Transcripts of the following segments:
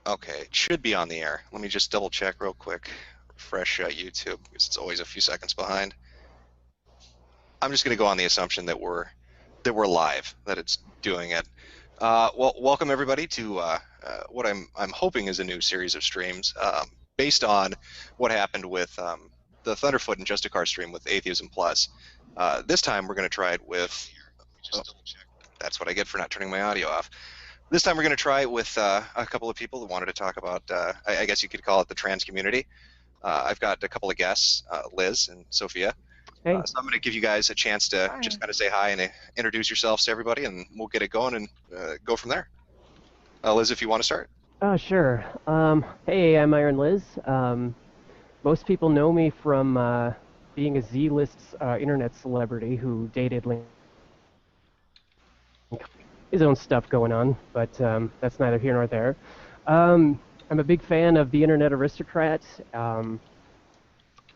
Okay, it should be on the air. Let me just double check real quick. Refresh YouTube because it's always a few seconds behind. I'm just going to go on the assumption that we're live, that it's doing it. Well, welcome everybody to what I'm hoping is a new series of streams based on what happened with the Thunderfoot and Justicar stream with Atheism Plus. This time we're going to try it with. Oh, that's what I get for not turning my audio off. This time we're going to try it with a couple of people who wanted to talk about, I guess you could call it the trans community. I've got a couple of guests, Liz and Sophia. Hey. So I'm going to give you guys a chance to just kind of say hi and introduce yourselves to everybody, and we'll get it going and go from there. Liz, if you want to start. Sure. Hey, I'm Iron Liz. Most people know me from being a Z-list internet celebrity who dated Link. His own stuff going on, but that's neither here nor there. I'm a big fan of the Internet Aristocrat.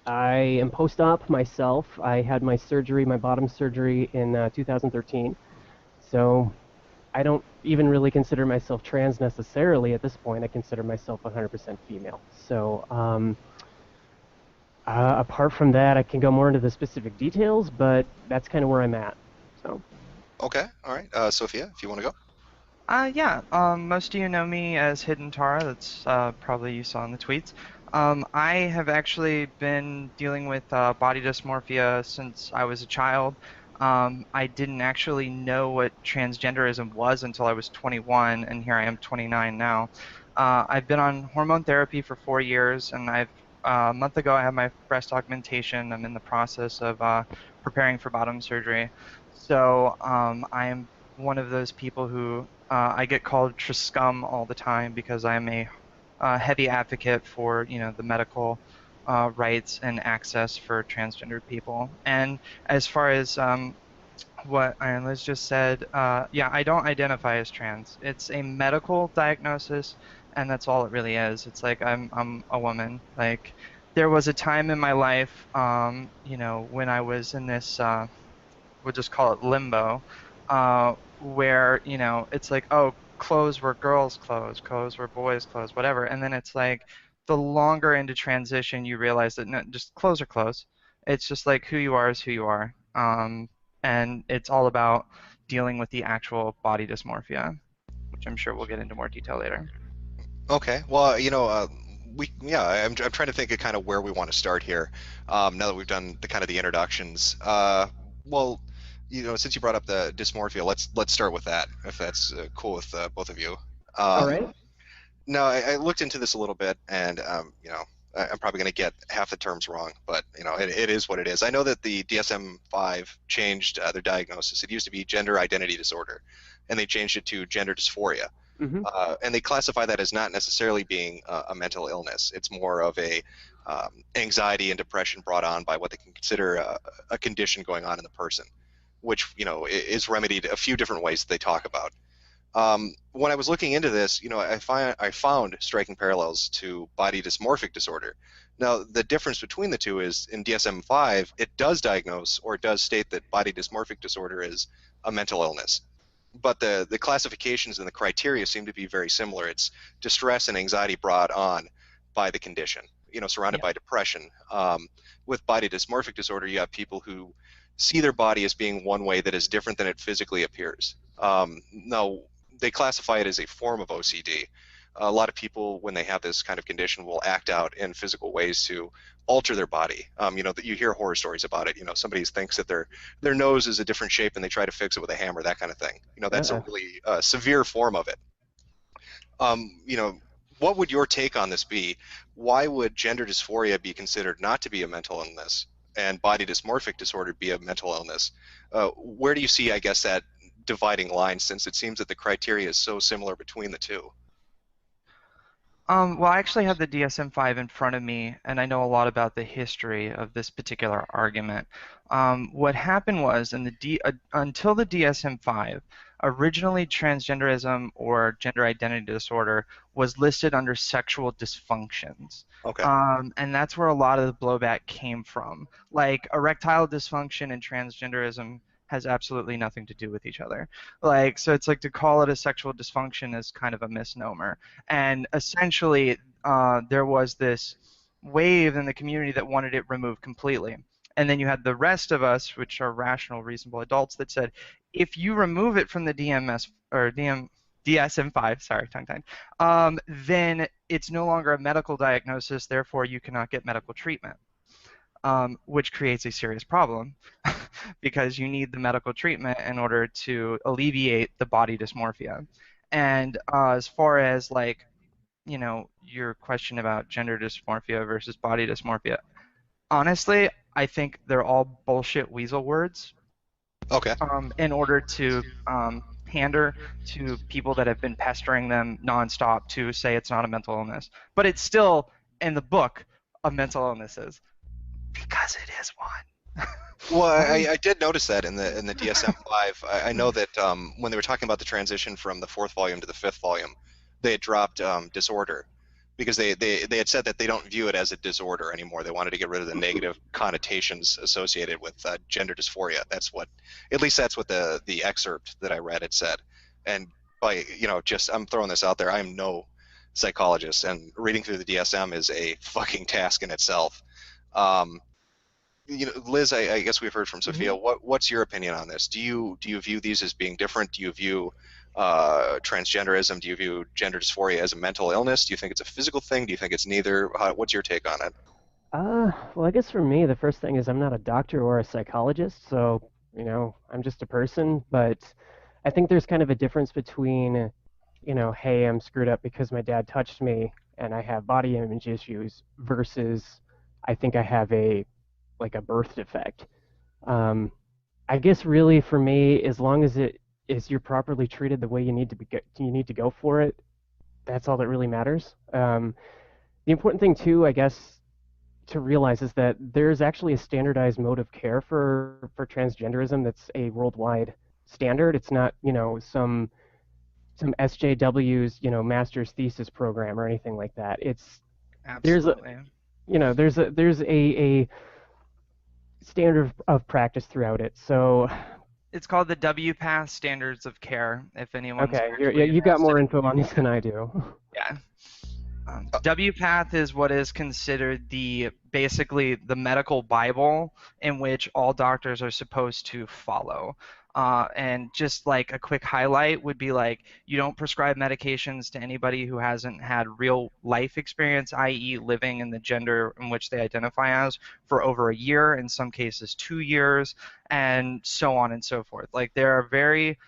I am post-op myself. I had my surgery, my bottom surgery, in 2013. So I don't even really consider myself trans necessarily at this point. I consider myself 100% female. So apart from that, I can go more into the specific details, but that's kind of where I'm at. So. Okay, all right. Sophia, if you want to go. Yeah. Most of you know me as Hidden Tara. That's probably you saw in the tweets. I have actually been dealing with body dysmorphia since I was a child. I didn't actually know what transgenderism was until I was 21, and here I am 29 now. I've been on hormone therapy for 4 years, and a month ago I had my breast augmentation. I'm in the process of preparing for bottom surgery. So I am one of those people who I get called Triscum all the time because I'm a heavy advocate for the medical rights and access for transgendered people. And as far as what Iron Liz just said, yeah, I don't identify as trans. It's a medical diagnosis, and that's all it really is. It's like I'm a woman. Like there was a time in my life, when I was in this, we'll just call it limbo, where it's like, oh, clothes were girls' clothes, clothes were boys' clothes, whatever. And then it's like the longer into transition you realize that no, just clothes are clothes. It's just like who you are is who you are. And it's all about dealing with the actual body dysmorphia, which I'm sure we'll get into more detail later. Okay, well, I'm trying to think of kind of where we want to start here. Now that we've done the introductions, well, since you brought up the dysmorphia, let's start with that, if that's cool with both of you. All right. Now, I looked into this a little bit, and I'm probably going to get half the terms wrong, but it is what it is. I know that the DSM-5 changed their diagnosis. It used to be gender identity disorder, and they changed it to gender dysphoria. Mm-hmm. And they classify that as not necessarily being a mental illness. It's more of a anxiety and depression brought on by what they can consider a condition going on in the person, which is remedied a few different ways that they talk about. When I was looking into this, I found striking parallels to body dysmorphic disorder. Now, the difference between the two is in DSM-5, it does diagnose or it does state that body dysmorphic disorder is a mental illness. But the classifications and the criteria seem to be very similar. It's distress and anxiety brought on by the condition, surrounded by depression. With body dysmorphic disorder, you have people who see their body as being one way that is different than it physically appears. Now, they classify it as a form of OCD. A lot of people, when they have this kind of condition, will act out in physical ways to alter their body. That you hear horror stories about it. Somebody thinks that their nose is a different shape and they try to fix it with a hammer, that kind of thing. That's a really severe form of it. What would your take on this be? Why would gender dysphoria be considered not to be a mental illness and body dysmorphic disorder be a mental illness? Where do you see, I guess, that dividing line, since it seems that the criteria is so similar between the two? Well, I actually have the DSM-5 in front of me, and I know a lot about the history of this particular argument. What happened was, until the DSM-5, originally transgenderism or gender identity disorder was listed under sexual dysfunctions. Okay. And that's where a lot of the blowback came from. Like erectile dysfunction and transgenderism has absolutely nothing to do with each other. Like, so it's like to call it a sexual dysfunction is kind of a misnomer. And essentially, there was this wave in the community that wanted it removed completely. And then you had the rest of us, which are rational, reasonable adults, that said, if you remove it from the DMS or DSM-5, sorry, tongue-tied, then it's no longer a medical diagnosis, therefore you cannot get medical treatment, which creates a serious problem because you need the medical treatment in order to alleviate the body dysmorphia. And as far as like, your question about gender dysmorphia versus body dysmorphia, honestly, I think they're all bullshit weasel words Okay. in order to pander to people that have been pestering them nonstop to say it's not a mental illness. But it's still in the book of mental illnesses because it is one. Well, Um, I did notice that in the DSM-5. I know that when they were talking about the transition from the fourth volume to the fifth volume, they had dropped disorder because they had said that they don't view it as a disorder anymore. They wanted to get rid of the negative connotations associated with gender dysphoria. That's what, at least that's what the excerpt that I read had said. And by just I'm throwing this out there. I am no psychologist, and reading through the DSM is a fucking task in itself. Um, Liz, I guess we've heard from Mhm. Sophia. What's your opinion on this? Do you view these as being different? Do you view transgenderism? Do you view gender dysphoria as a mental illness? Do you think it's a physical thing? Do you think it's neither? What's your take on it? well, I guess for me, the first thing is I'm not a doctor or a psychologist, so, I'm just a person. But I think there's kind of a difference between, hey, I'm screwed up because my dad touched me and I have body image issues versus I think I have like a birth defect. Um, I guess really for me, as long as it is you're properly treated the way you need to go for it, that's all that really matters. The important thing too, I guess, to realize is that there's actually a standardized mode of care for transgenderism that's a worldwide standard. It's not, some SJW's, master's thesis program or anything like that. There's a Absolutely. there's a standard of practice throughout it. So It's called the WPATH Standards of Care, if anyone's okay, actually you got interested more in info on viewing this than it. I do. Yeah. Uh, WPATH is what is considered basically the medical Bible in which all doctors are supposed to follow. And just like a quick highlight would be like you don't prescribe medications to anybody who hasn't had real life experience, i.e., living in the gender in which they identify as for over a year, in some cases 2 years, and so on and so forth. Like there are very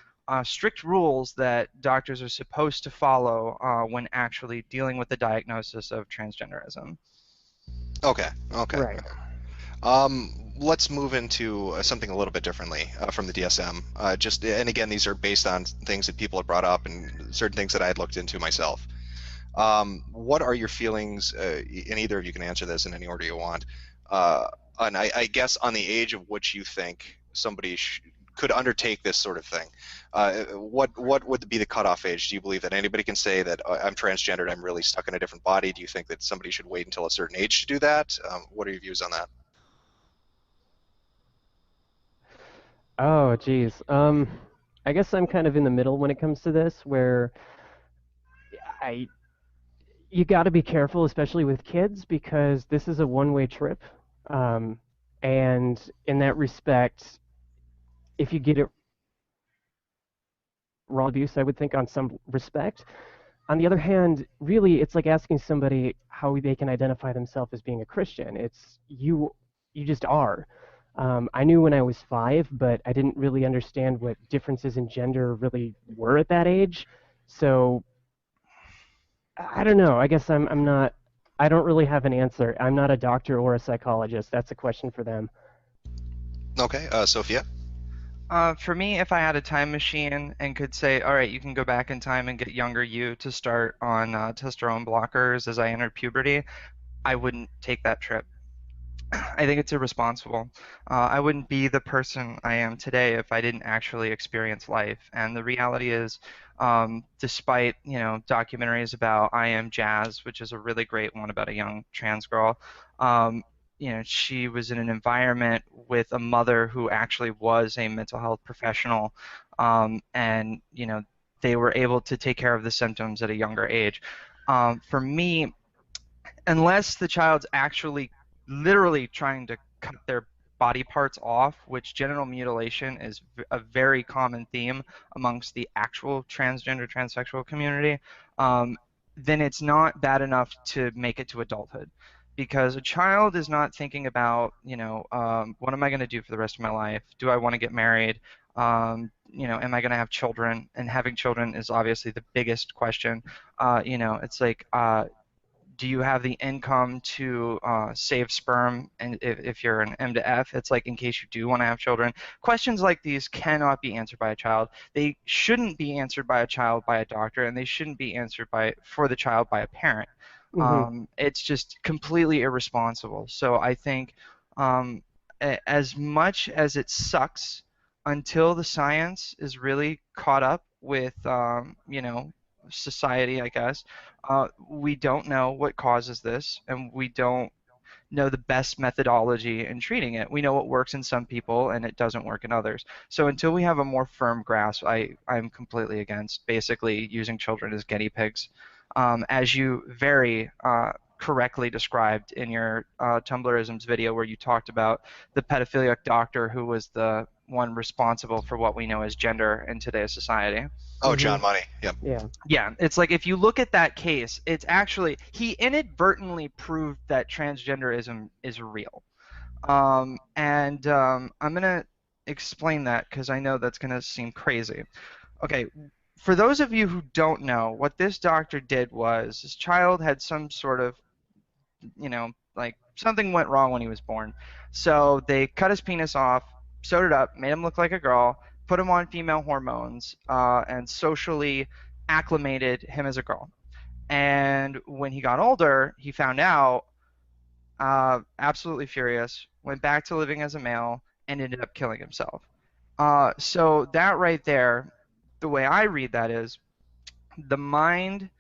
strict rules that doctors are supposed to follow when actually dealing with the diagnosis of transgenderism. okay, okay. Right. Let's move into something a little bit differently from the DSM. And again, these are based on things that people have brought up and certain things that I had looked into myself. What are your feelings? And either of you can answer this in any order you want. And I guess on the age of which you think somebody could undertake this sort of thing. What would be the cutoff age? Do you believe that anybody can say that I'm transgendered, I'm really stuck in a different body? Do you think that somebody should wait until a certain age to do that? What are your views on that? Oh, geez. I guess I'm kind of in the middle when it comes to this, where I you got to be careful, especially with kids, because this is a one-way trip. Um, and in that respect, if you get it wrong, abuse, I would think on some respect. On the other hand, really, it's like asking somebody how they can identify themselves as being a Christian. You just are. I knew when I was 5, but I didn't really understand what differences in gender really were at that age. So I don't know. I guess I'm not. I don't really have an answer. I'm not a doctor or a psychologist. That's a question for them. Okay, Sophia. For me, if I had a time machine and could say, all right, you can go back in time and get younger you to start on testosterone blockers as I entered puberty, I wouldn't take that trip. I think it's irresponsible. I wouldn't be the person I am today if I didn't actually experience life. And the reality is, despite documentaries about I Am Jazz, which is a really great one about a young trans girl, she was in an environment with a mother who actually was a mental health professional, and they were able to take care of the symptoms at a younger age. For me, unless the child's actually literally trying to cut their body parts off, which genital mutilation is a very common theme amongst the actual transgender, transsexual community, um, then it's not bad enough to make it to adulthood. Because a child is not thinking about, what am I going to do for the rest of my life? Do I want to get married? Am I going to have children? And having children is obviously the biggest question. It's like, do you have the income to save sperm? And if you're an M to F, it's like in case you do want to have children. Questions like these cannot be answered by a child. They shouldn't be answered by a child by a doctor, and they shouldn't be answered for the child by a parent. Hmm. It's just completely irresponsible. So I think as much as it sucks, until the science is really caught up with, society, I guess, we don't know what causes this, and we don't know the best methodology in treating it. We know what works in some people and it doesn't work in others. So until we have a more firm grasp, I'm completely against basically using children as guinea pigs. As you very correctly described in your Tumblrisms video where you talked about the pedophilic doctor who was the one responsible for what we know as gender in today's society. Oh, Hmm. John Money. Yep. Yeah. Yeah, it's like if you look at that case, it's actually he inadvertently proved that transgenderism is real. And I'm gonna explain that because I know that's gonna seem crazy. Okay, for those of you who don't know, what this doctor did was his child had some sort of, like something went wrong when he was born. So they cut his penis off, sewed it up, made him look like a girl, put him on female hormones, and socially acclimated him as a girl. And when he got older, he found out, absolutely furious, went back to living as a male, and ended up killing himself. So that right there, the way I read that is the mind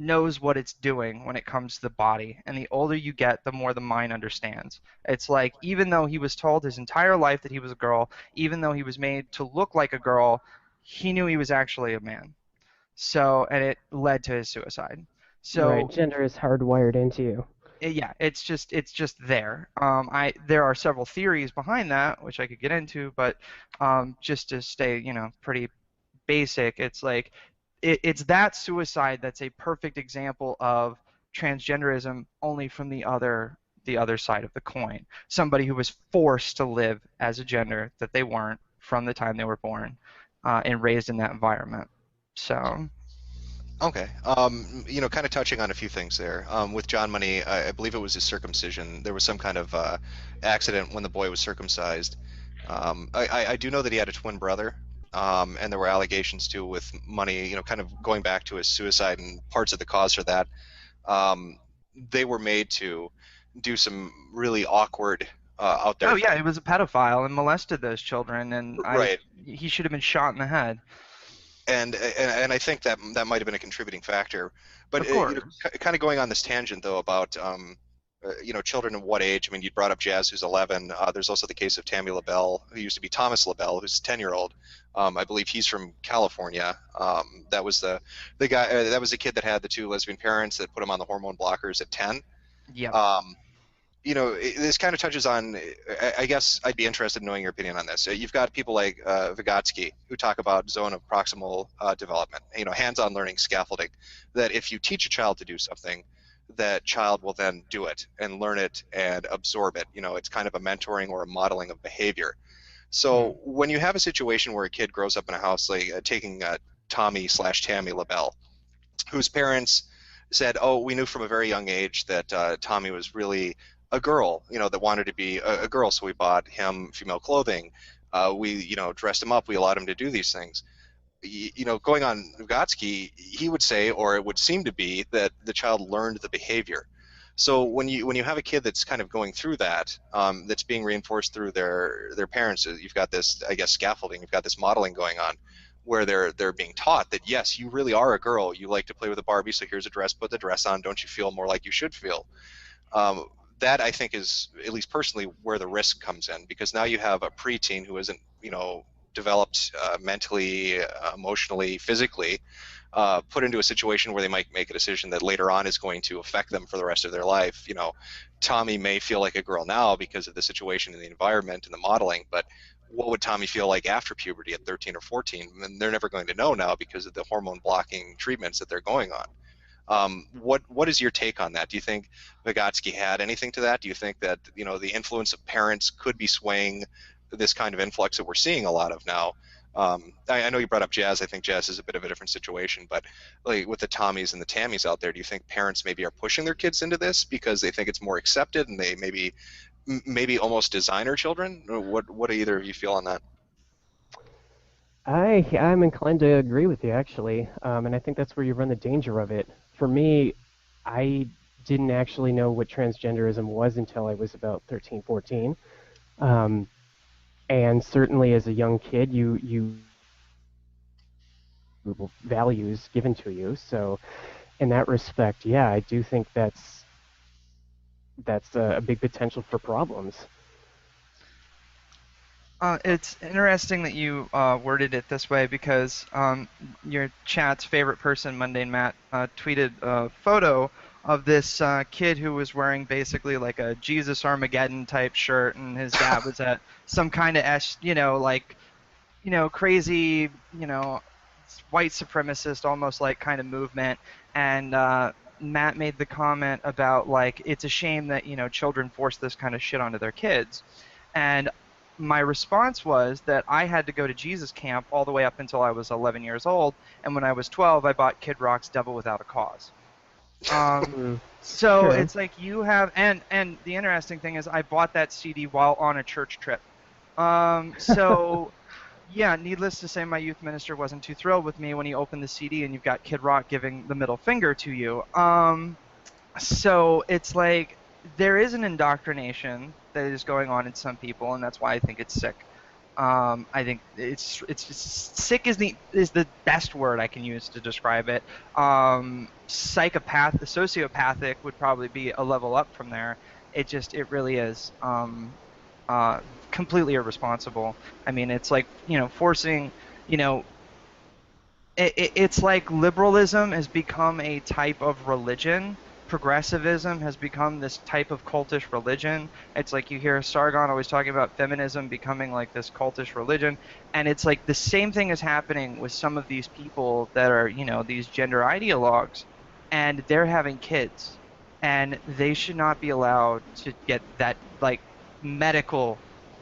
knows what it's doing when it comes to the body, and the older you get, the more the mind understands. It's like even though he was told his entire life that he was a girl, even though he was made to look like a girl, he knew he was actually a man. So, and it led to his suicide. Right. So Gender is hardwired into you. yeah, it's just there. There are several theories behind that, which I could get into, but just to stay, pretty basic, it's like it's that suicide that's a perfect example of transgenderism, only from the other side of the coin. Somebody who was forced to live as a gender that they weren't from the time they were born, and raised in that environment. So Okay. Kind of touching on a few things there. With John Money, I believe it was his circumcision. There was some kind of accident when the boy was circumcised. I do know that he had a twin brother, and there were allegations too with Money, kind of going back to his suicide and parts of the cause for that. Um, they were made to do some really awkward, out there oh yeah, things. he was a pedophile and molested those children, and Right. he should have been shot in the head. And I think that that might have been a contributing factor. But Of course. kind of going on this tangent though about children of what age? I mean, you brought up Jazz, who's 11. There's also the case of Tammy LaBelle, who used to be Thomas LaBelle, who's a 10-year-old. I believe he's from California. That was the guy. That was the kid that had the two lesbian parents that put him on the hormone blockers at 10. Yep. Um, this kind of touches on. I guess I'd be interested in knowing your opinion on this. You've got people like Vygotsky who talk about zone of proximal development, hands-on learning, scaffolding. That if you teach a child to do something, that child will then do it and learn it and absorb it. It's kind of a mentoring or a modeling of behavior. Hmm. So when you have a situation where a kid grows up in a house, like taking Tommy/Tammy LaBelle, whose parents said, "Oh, we knew from a very young age that Tommy was really a girl, that wanted to be a girl, so we bought him female clothing. We, dressed him up. We allowed him to do these things." Going on Vygotsky, he would say, or it would seem to be, that the child learned the behavior. So when you have a kid that's kind of going through that, that's being reinforced through their parents, you've got this, I guess, scaffolding. You've got this modeling going on, where they're being taught that yes, you really are a girl. You like to play with a Barbie, so here's a dress. Put the dress on. Don't you feel more like you should feel? Um, that I think is, at least personally, where the risk comes in, because now you have a preteen who isn't, developed mentally, emotionally, physically, put into a situation where they might make a decision that later on is going to affect them for the rest of their life. Tommy may feel like a girl now because of the situation and the environment and the modeling, but what would Tommy feel like after puberty at 13 or 14? And they're never going to know now because of the hormone blocking treatments that they're going on. What is your take on that? Do you think Vygotsky had anything to that? Do you think that the influence of parents could be swaying this kind of influx that we're seeing a lot of now? I know you brought up jazz. I think jazz is a bit of a different situation, but like with the Tommies and the Tammies out there, do you think parents maybe are pushing their kids into this because they think it's more accepted and they maybe almost designer children? Or what do either of you feel on that? I'm inclined to agree with you actually, and I think that's where you run the danger of it. For me, I didn't actually know what transgenderism was until I was about 13, 14. Um, and certainly as a young kid, you values given to you. So in that respect, yeah, I do think that's a big potential for problems. It's interesting that you worded it this way because your chat's favorite person, Mundane Matt, tweeted a photo of this kid who was wearing basically like a Jesus Armageddon type shirt, and his dad was at some kind of crazy, white supremacist, almost like kind of movement, and Matt made the comment about like it's a shame that children force this kind of shit onto their kids, and my response was that I had to go to Jesus camp all the way up until I was 11 years old, and when I was 12, I bought Kid Rock's "Devil Without a Cause." Um, Mm, so true. it's like you have, and the interesting thing is, I bought that CD while on a church trip. So yeah, needless to say, my youth minister wasn't too thrilled with me when he opened the CD and you've got Kid Rock giving the middle finger to you. So it's like there is an indoctrination that is going on in some people, and that's why I think it's sick. I think sick is the best word I can use to describe it. Sociopathic would probably be a level up from there. It really is uh, completely irresponsible. I mean, it's like forcing you know it's like liberalism has become a type of religion. Progressivism has become this type of cultish religion. It's like you hear Sargon always talking about feminism becoming like this cultish religion. And it's like the same thing is happening with some of these people that are, these gender ideologues. And they're having kids. And they should not be allowed to get that, like, medical,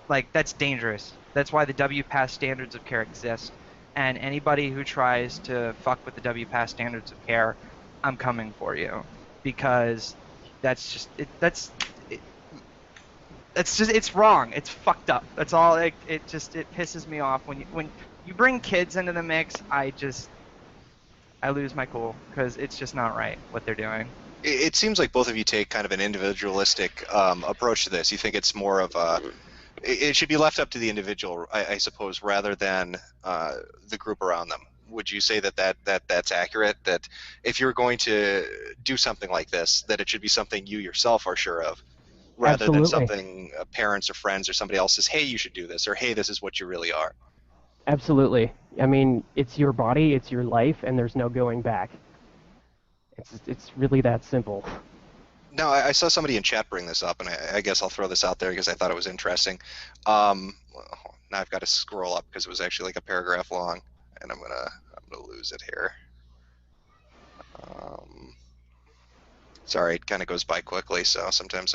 like, that's dangerous. That's why the WPASS standards of care exist, and anybody who tries to fuck with the WPASS standards of care, I'm coming for you, because that's just it, that's just it's wrong. It's fucked up. That's all. It pisses me off when you bring kids into the mix. I lose my cool because it's just not right what they're doing. It seems like both of you take kind of an individualistic approach to this. You think it's more of a it should be left up to the individual, I suppose, rather than the group around them. Would you say that's accurate? That if you're going to do something like this, that it should be something you yourself are sure of, rather than Absolutely. something parents or friends or somebody else says, "Hey, you should do this," or "Hey, this is what you really are." Absolutely. I mean, it's your body, it's your life, and there's no going back. It's really that simple. Now, I saw somebody in chat bring this up, and I guess I'll throw this out there because I thought it was interesting. Now I've got to scroll up because it was actually like a paragraph long, and I'm gonna lose it here. Um, Sorry, it kind of goes by quickly, so sometimes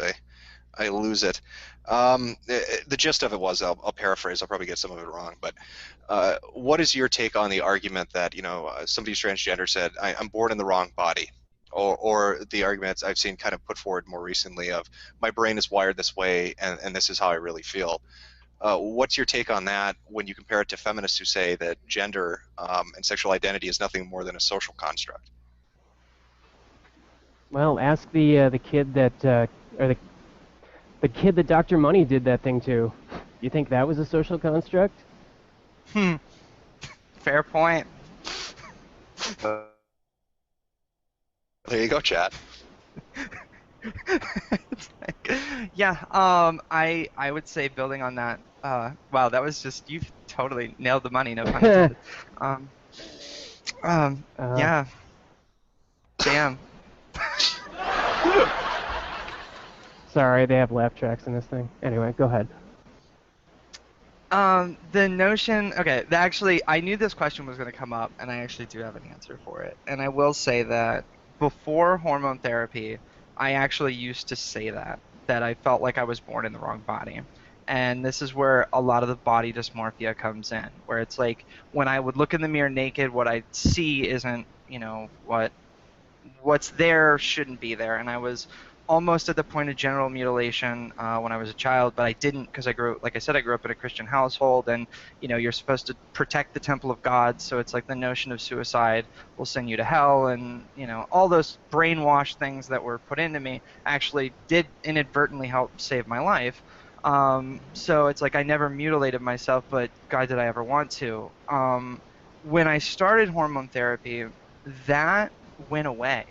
I lose it. The gist of it was, I'll paraphrase. I'll probably get some of it wrong, but what is your take on the argument that somebody who's transgender said, I'm born in the wrong body, or the arguments I've seen kind of put forward more recently of my brain is wired this way, and this is how I really feel. What's your take on that when you compare it to feminists who say that gender and sexual identity is nothing more than a social construct? Well, ask the kid or the kid that Dr. Money did that thing to. You think that was a social construct? Hmm. Fair point. Uh, there you go, chat. It's like Yeah, I would say building on that. Wow, that was just you've totally nailed the money, no pun intended. Um, uh, yeah, damn. Sorry, they have laugh tracks in this thing. Anyway, go ahead. The notion, okay, actually, I knew this question was going to come up, and I actually do have an answer for it. And I will say that before hormone therapy, I actually used to say that I felt like I was born in the wrong body. And this is where a lot of the body dysmorphia comes in, where it's like when I would look in the mirror naked, what I see isn't, what's there shouldn't be there. And I was almost at the point of genital mutilation when I was a child, but I didn't because like I said, I grew up in a Christian household, and you're supposed to protect the temple of God. So it's like the notion of suicide will send you to hell, and all those brainwashed things that were put into me actually did inadvertently help save my life. So it's like I never mutilated myself, but God, did I ever want to? When I started hormone therapy, that went away.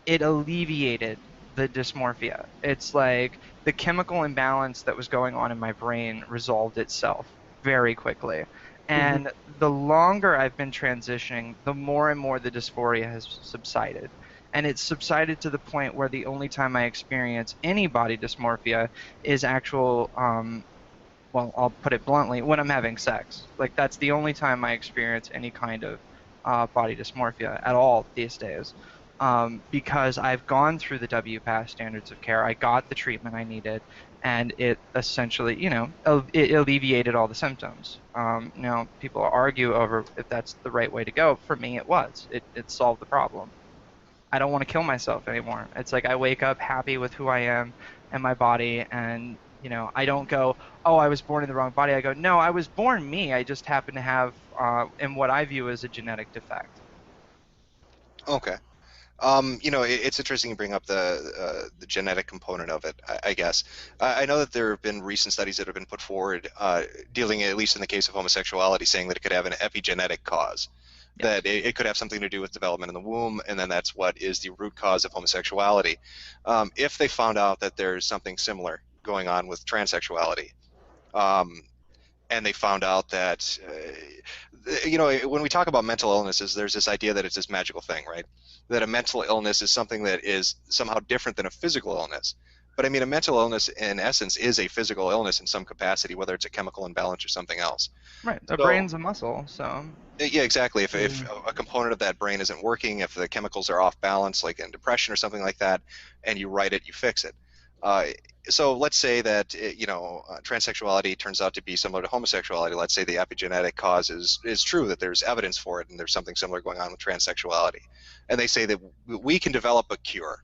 It alleviated the dysmorphia. It's like the chemical imbalance that was going on in my brain resolved itself very quickly. Hmm. And the longer I've been transitioning, the more and more the dysphoria has subsided. And it's subsided to the point where the only time I experience any body dysmorphia is actual, well, I'll put it bluntly, when I'm having sex. Like, that's the only time I experience any kind of body dysmorphia at all these days. Because I've gone through the WPATH standards of care, I got the treatment I needed, and it essentially, it alleviated all the symptoms. Now, people argue over if that's the right way to go. For me, it was. It solved the problem. I don't want to kill myself anymore. It's like I wake up happy with who I am and my body, and I don't go, oh, I was born in the wrong body. I go, no, I was born me. I just happen to have, in what I view as a genetic defect. Okay. It's interesting you bring up the genetic component of it, I guess. I know that there have been recent studies that have been put forward dealing, at least in the case of homosexuality, saying that it could have an epigenetic cause, Yes. that it could have something to do with development in the womb, and then that's what is the root cause of homosexuality. If they found out that there's something similar going on with transsexuality, um, and they found out that when we talk about mental illnesses, there's this idea that it's this magical thing, right? That a mental illness is something that is somehow different than a physical illness. But I mean, a mental illness in essence is a physical illness in some capacity, whether it's a chemical imbalance or something else. Right. The So brain's a muscle, so. yeah, exactly. If Mm. a component of that brain isn't working, if the chemicals are off balance, like in depression or something like that, and you write it, you fix it. Uh, so let's say that transsexuality turns out to be similar to homosexuality. Let's say the epigenetic cause is true, that there's evidence for it, and there's something similar going on with transsexuality. And they say that we can develop a cure,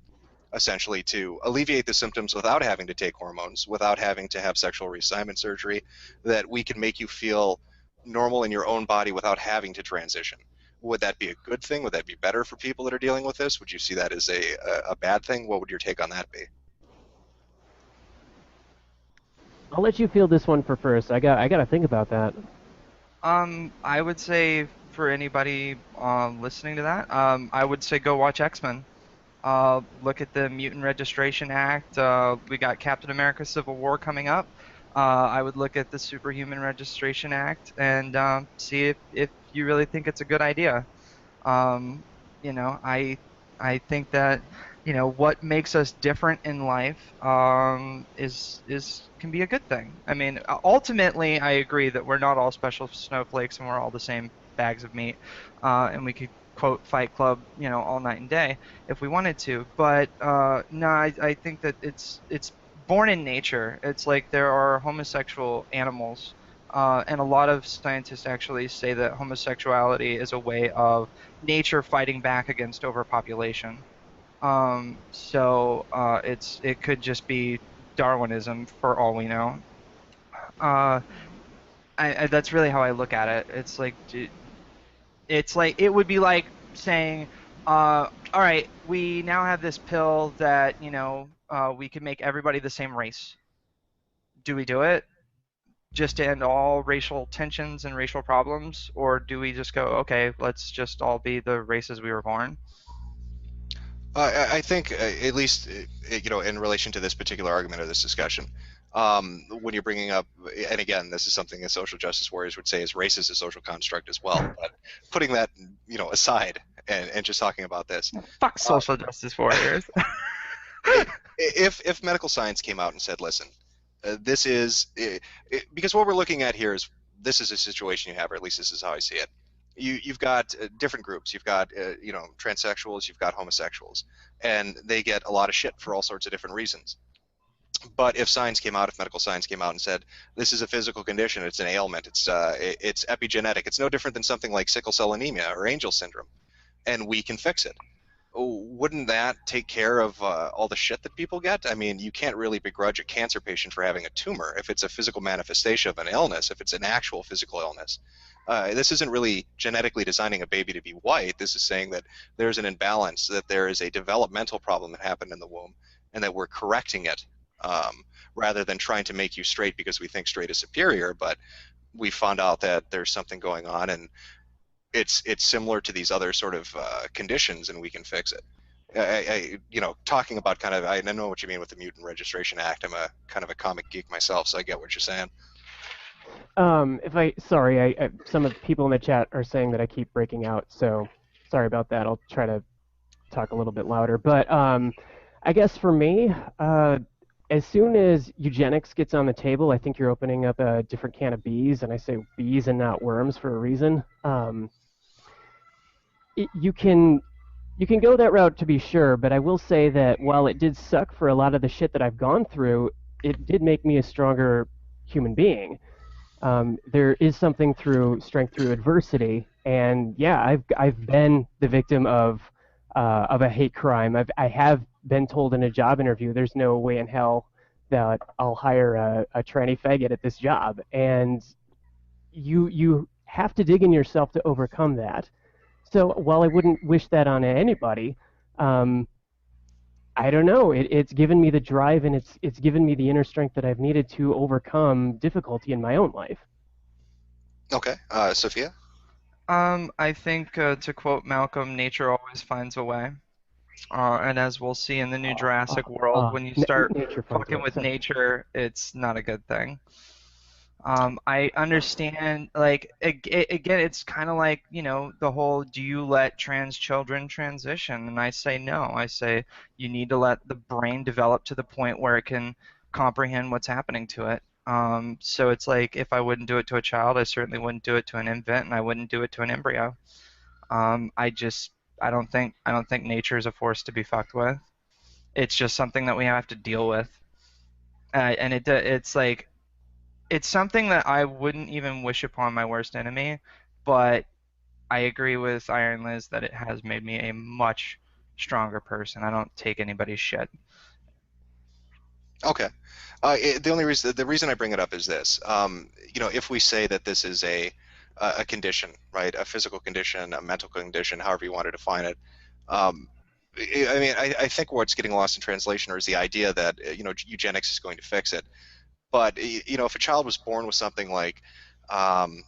essentially, to alleviate the symptoms without having to take hormones, without having to have sexual reassignment surgery, that we can make you feel normal in your own body without having to transition. Would that be a good thing? Would that be better for people that are dealing with this? Would you see that as a bad thing? What would your take on that be? I'll let you feel this one for first. I got to think about that. I would say for anybody listening to that, I would say go watch X-Men. Look at the Mutant Registration Act. We got Captain America Civil War coming up. I would look at the Superhuman Registration Act and see if you really think it's a good idea. Um, I think that what makes us different in life is can be a good thing. I mean, ultimately, I agree that we're not all special snowflakes and we're all the same bags of meat, and we could quote Fight Club, all night and day if we wanted to. But no, I think that it's born in nature. It's like there are homosexual animals. And a lot of scientists actually say that homosexuality is a way of nature fighting back against overpopulation. It could just be Darwinism for all we know. Uh, that's really how I look at it. It's like it would be like saying, all right, we now have this pill that we can make everybody the same race. Do we do it just to end all racial tensions and racial problems, or do we just go, okay, let's just all be the races we were born? I think, at least, in relation to this particular argument or this discussion, when you're bringing up, and again, this is something that social justice warriors would say is race is a social construct as well. But putting that, aside and just talking about this, Fuck uh, social justice warriors. if medical science came out and said, listen, this is because what we're looking at here is this is a situation you have, or at least this is how I see it. You've got different groups. You've got transsexuals. You've got homosexuals, and they get a lot of shit for all sorts of different reasons. But if medical science came out and said this is a physical condition, it's an ailment, it's epigenetic, it's no different than something like sickle cell anemia or Angel's syndrome, and we can fix it, wouldn't that take care of all the shit that people get? I mean, you can't really begrudge a cancer patient for having a tumor if it's a physical manifestation of an illness, if it's an actual physical illness. This isn't really genetically designing a baby to be white. This is saying that there's an imbalance, that there is a developmental problem that happened in the womb, and that we're correcting it, rather than trying to make you straight because we think straight is superior. But we found out that there's something going on, and it's similar to these other sort of conditions, and we can fix it. Talking about kind of, I know what you mean with the Mutant Registration Act. I'm a kind of a comic geek myself, so I get what you're saying. Sorry, some of the people in the chat are saying that I keep breaking out, so sorry about that. I'll try to talk a little bit louder. But I guess for me, as soon as eugenics gets on the table, I think you're opening up a different can of bees, and I say bees and not worms for a reason. You can go that route to be sure, but I will say that while it did suck for a lot of the shit that I've gone through, it did make me a stronger human being. There is something through strength through adversity, and yeah, I've been the victim of a hate crime. I have been told in a job interview, there's no way in hell that I'll hire a tranny faggot at this job, and you have to dig in yourself to overcome that. So while I wouldn't wish that on anybody, um, I don't know. It's given me the drive, and it's given me the inner strength that I've needed to overcome difficulty in my own life. Okay, Sophia. I think, to quote Malcolm, nature always finds a way. And as we'll see in the new Jurassic World, when you start Nature finds a fucking way. with So, nature, it's not a good thing. I understand, like, again, it's kind of like, the whole, do you let trans children transition? And I say no. I say you need to let the brain develop to the point where it can comprehend what's happening to it. So it's like, if I wouldn't do it to a child, I certainly wouldn't do it to an infant, and I wouldn't do it to an embryo. I just, I don't think nature is a force to be fucked with. It's just something that we have to deal with. And it's like, it's something that I wouldn't even wish upon my worst enemy, but I agree with Iron Liz that it has made me a much stronger person. I don't take anybody's shit. Okay. The reason I bring it up is this. If we say that this is a condition, right, a physical condition, a mental condition, however you want to define it, I mean, I think what's getting lost in translation is the idea that eugenics is going to fix it. But if a child was born with something like um,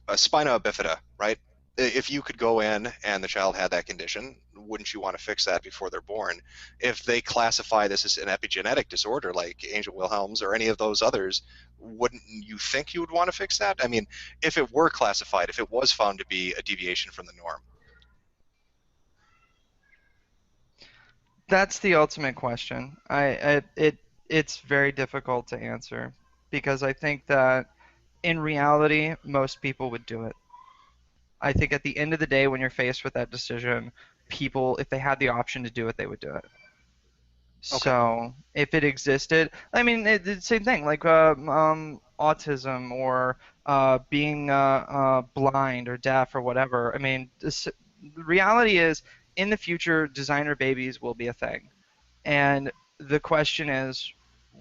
a spina bifida, right? If you could go in and the child had that condition, wouldn't you want to fix that before they're born? If they classify this as an epigenetic disorder like Angel Wilhelm's or any of those others, wouldn't you think you would want to fix that? I mean, if it were classified, if it was found to be a deviation from the norm. That's the ultimate question. It's very difficult to answer because I think that in reality, most people would do it. I think at the end of the day, when you're faced with that decision, people, if they had the option to do it, they would do it. Okay. So if it existed, I mean, it's the same thing, like autism or being blind or deaf or whatever. I mean, the reality is, in the future, designer babies will be a thing. And the question is,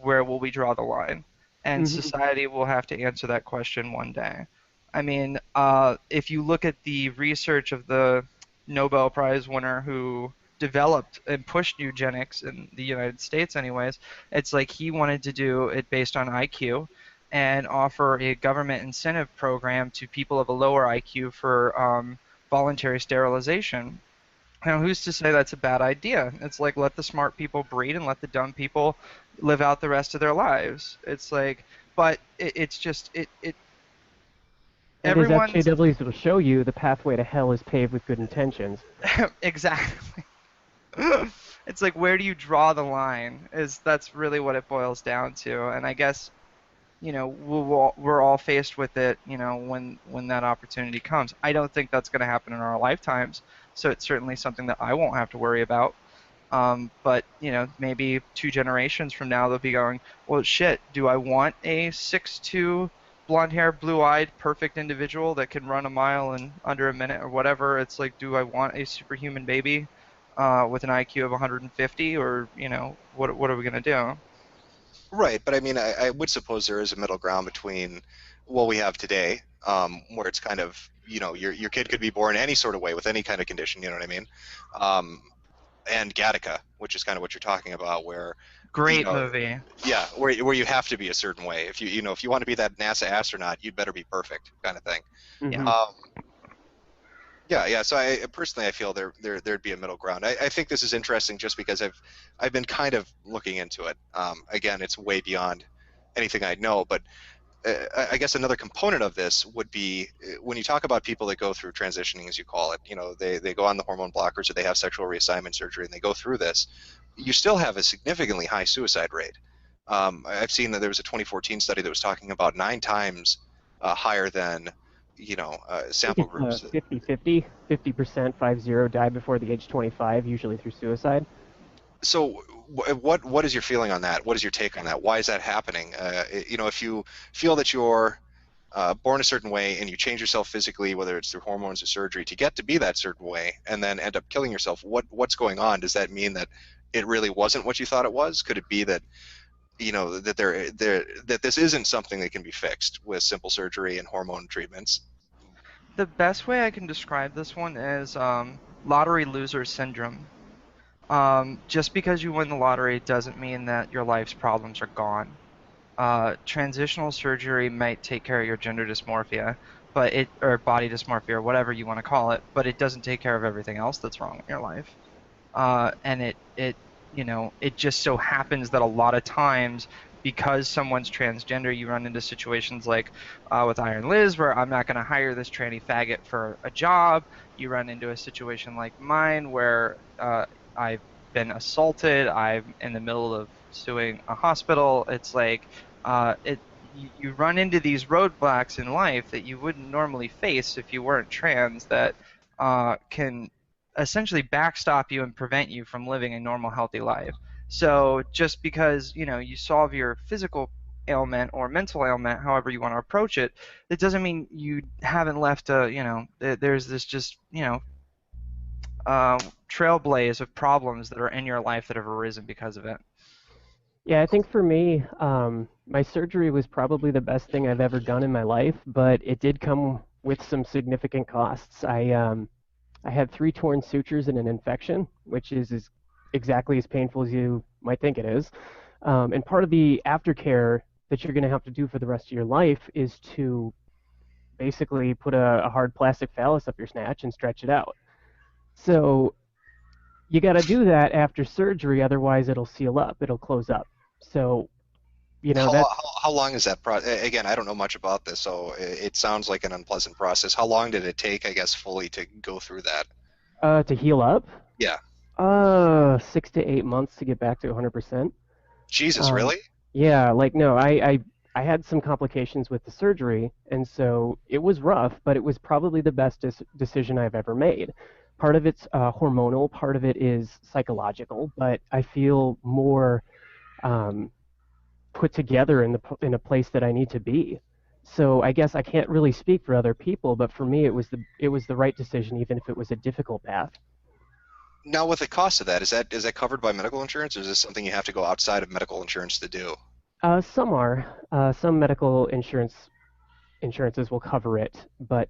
where will we draw the line? And hmm society will have to answer that question one day. I mean, if you look at the research of the Nobel Prize winner who developed and pushed eugenics in the United States, anyways, it's like he wanted to do it based on IQ and offer a government incentive program to people of a lower IQ for voluntary sterilization. Now, who's to say that's a bad idea? It's like let the smart people breed and let the dumb people live out the rest of their lives. It's like, but it's just it And as everyone's SJWs will show you, the pathway to hell is paved with good intentions. exactly. It's like where do you draw the line? Is that's really what it boils down to. And I guess we're all faced with it, when that opportunity comes. I don't think that's going to happen in our lifetimes, so it's certainly something that I won't have to worry about. But maybe 2 generations from now they'll be going, well, shit, do I want a 6'2", blonde hair, blue-eyed, perfect individual that can run a mile in under a minute or whatever? It's like, do I want a superhuman baby with an IQ of 150, or what are we gonna do? Right, but I mean, I would suppose there is a middle ground between what we have today, where it's kind of, your kid could be born any sort of way with any kind of condition, you know what I mean? Um, and Gattaca, which is kind of what you're talking about, where, you Great know, movie. yeah, where you have to be a certain way. If you want to be that NASA astronaut, you'd better be perfect, kind of thing. Yeah. Hmm. Um, yeah, yeah. So I personally, I feel there'd be a middle ground. I think this is interesting just because I've been kind of looking into it. Again, it's way beyond anything I know, but I guess another component of this would be when you talk about people that go through transitioning, as you call it. They go on the hormone blockers or they have sexual reassignment surgery and they go through this. You still have a significantly high suicide rate. I've seen that there was a 2014 study that was talking about 9 times higher than I think sample it's groups. 50-50. 50% 50 die before the age 25, usually through suicide. So what is your feeling on that? What is your take on that? Why is that happening? If you feel that you're born a certain way and you change yourself physically, whether it's through hormones or surgery, to get to be that certain way, and then end up killing yourself, what's going on? Does that mean that it really wasn't what you thought it was? Could it be that that this isn't something that can be fixed with simple surgery and hormone treatments? The best way I can describe this one is lottery loser syndrome. Just because you win the lottery doesn't mean that your life's problems are gone. Transitional surgery might take care of your gender dysmorphia, or body dysmorphia, or whatever you want to call it, but it doesn't take care of everything else that's wrong in your life. And it just so happens that a lot of times, because someone's transgender, you run into situations like with Iron Liz, where I'm not going to hire this tranny faggot for a job. You run into a situation like mine where I've been assaulted. I'm in the middle of suing a hospital. It's like you run into these roadblocks in life that you wouldn't normally face if you weren't trans, that can essentially backstop you and prevent you from living a normal, healthy life. So just because you solve your physical ailment or mental ailment, however you want to approach it, it doesn't mean you haven't left there's this just trailblaze of problems that are in your life that have arisen because of it. Yeah, I think for me, my surgery was probably the best thing I've ever done in my life, but it did come with some significant costs. I had 3 torn sutures and an infection, which is exactly as painful as you might think it is. And part of the aftercare that you're going to have to do for the rest of your life is to basically put a hard plastic phallus up your snatch and stretch it out. So you got to do that after surgery, otherwise it'll seal up, it'll close up. So, that's How long is that process? Again, I don't know much about this, so it sounds like an unpleasant process. How long did it take, I guess, fully to go through that? to heal up. Yeah. 6 to 8 months to get back to 100%. Jesus, Um, really? yeah, like no, I had some complications with the surgery, and so it was rough, but it was probably the best decision I've ever made. Part of it's hormonal, part of it is psychological, but I feel more um, put together in a place that I need to be. So I guess I can't really speak for other people, but for me, it was the right decision, even if it was a difficult path. Now, with the cost of that, is that covered by medical insurance, or is this something you have to go outside of medical insurance to do? Some are. Some medical insurances will cover it, but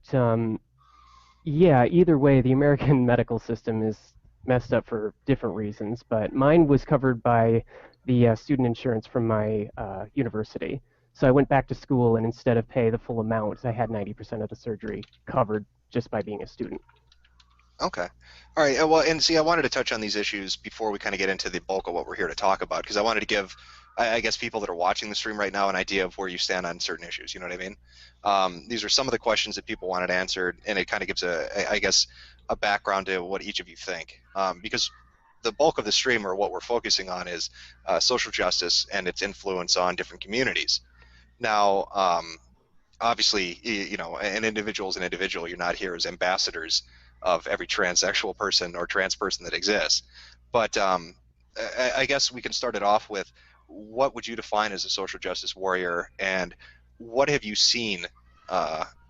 yeah, either way, the American medical system is messed up for different reasons. But mine was covered by the student insurance from my university. So I went back to school, and instead of pay the full amount, I had 90% of the surgery covered just by being a student. Okay. All right. Well, and see, I wanted to touch on these issues before we kind of get into the bulk of what we're here to talk about, because I wanted to give, I guess, people that are watching the stream right now an idea of where you stand on certain issues. You know what I mean? These are some of the questions that people wanted answered, and it kind of gives I guess, a background to what each of you think. Because the bulk of the stream, or what we're focusing on, is social justice and its influence on different communities. Now, obviously, you know, an individual is an individual. You're not here as ambassadors of every transsexual person or trans person that exists. But I guess we can start it off with, what would you define as a social justice warrior, and what have you seen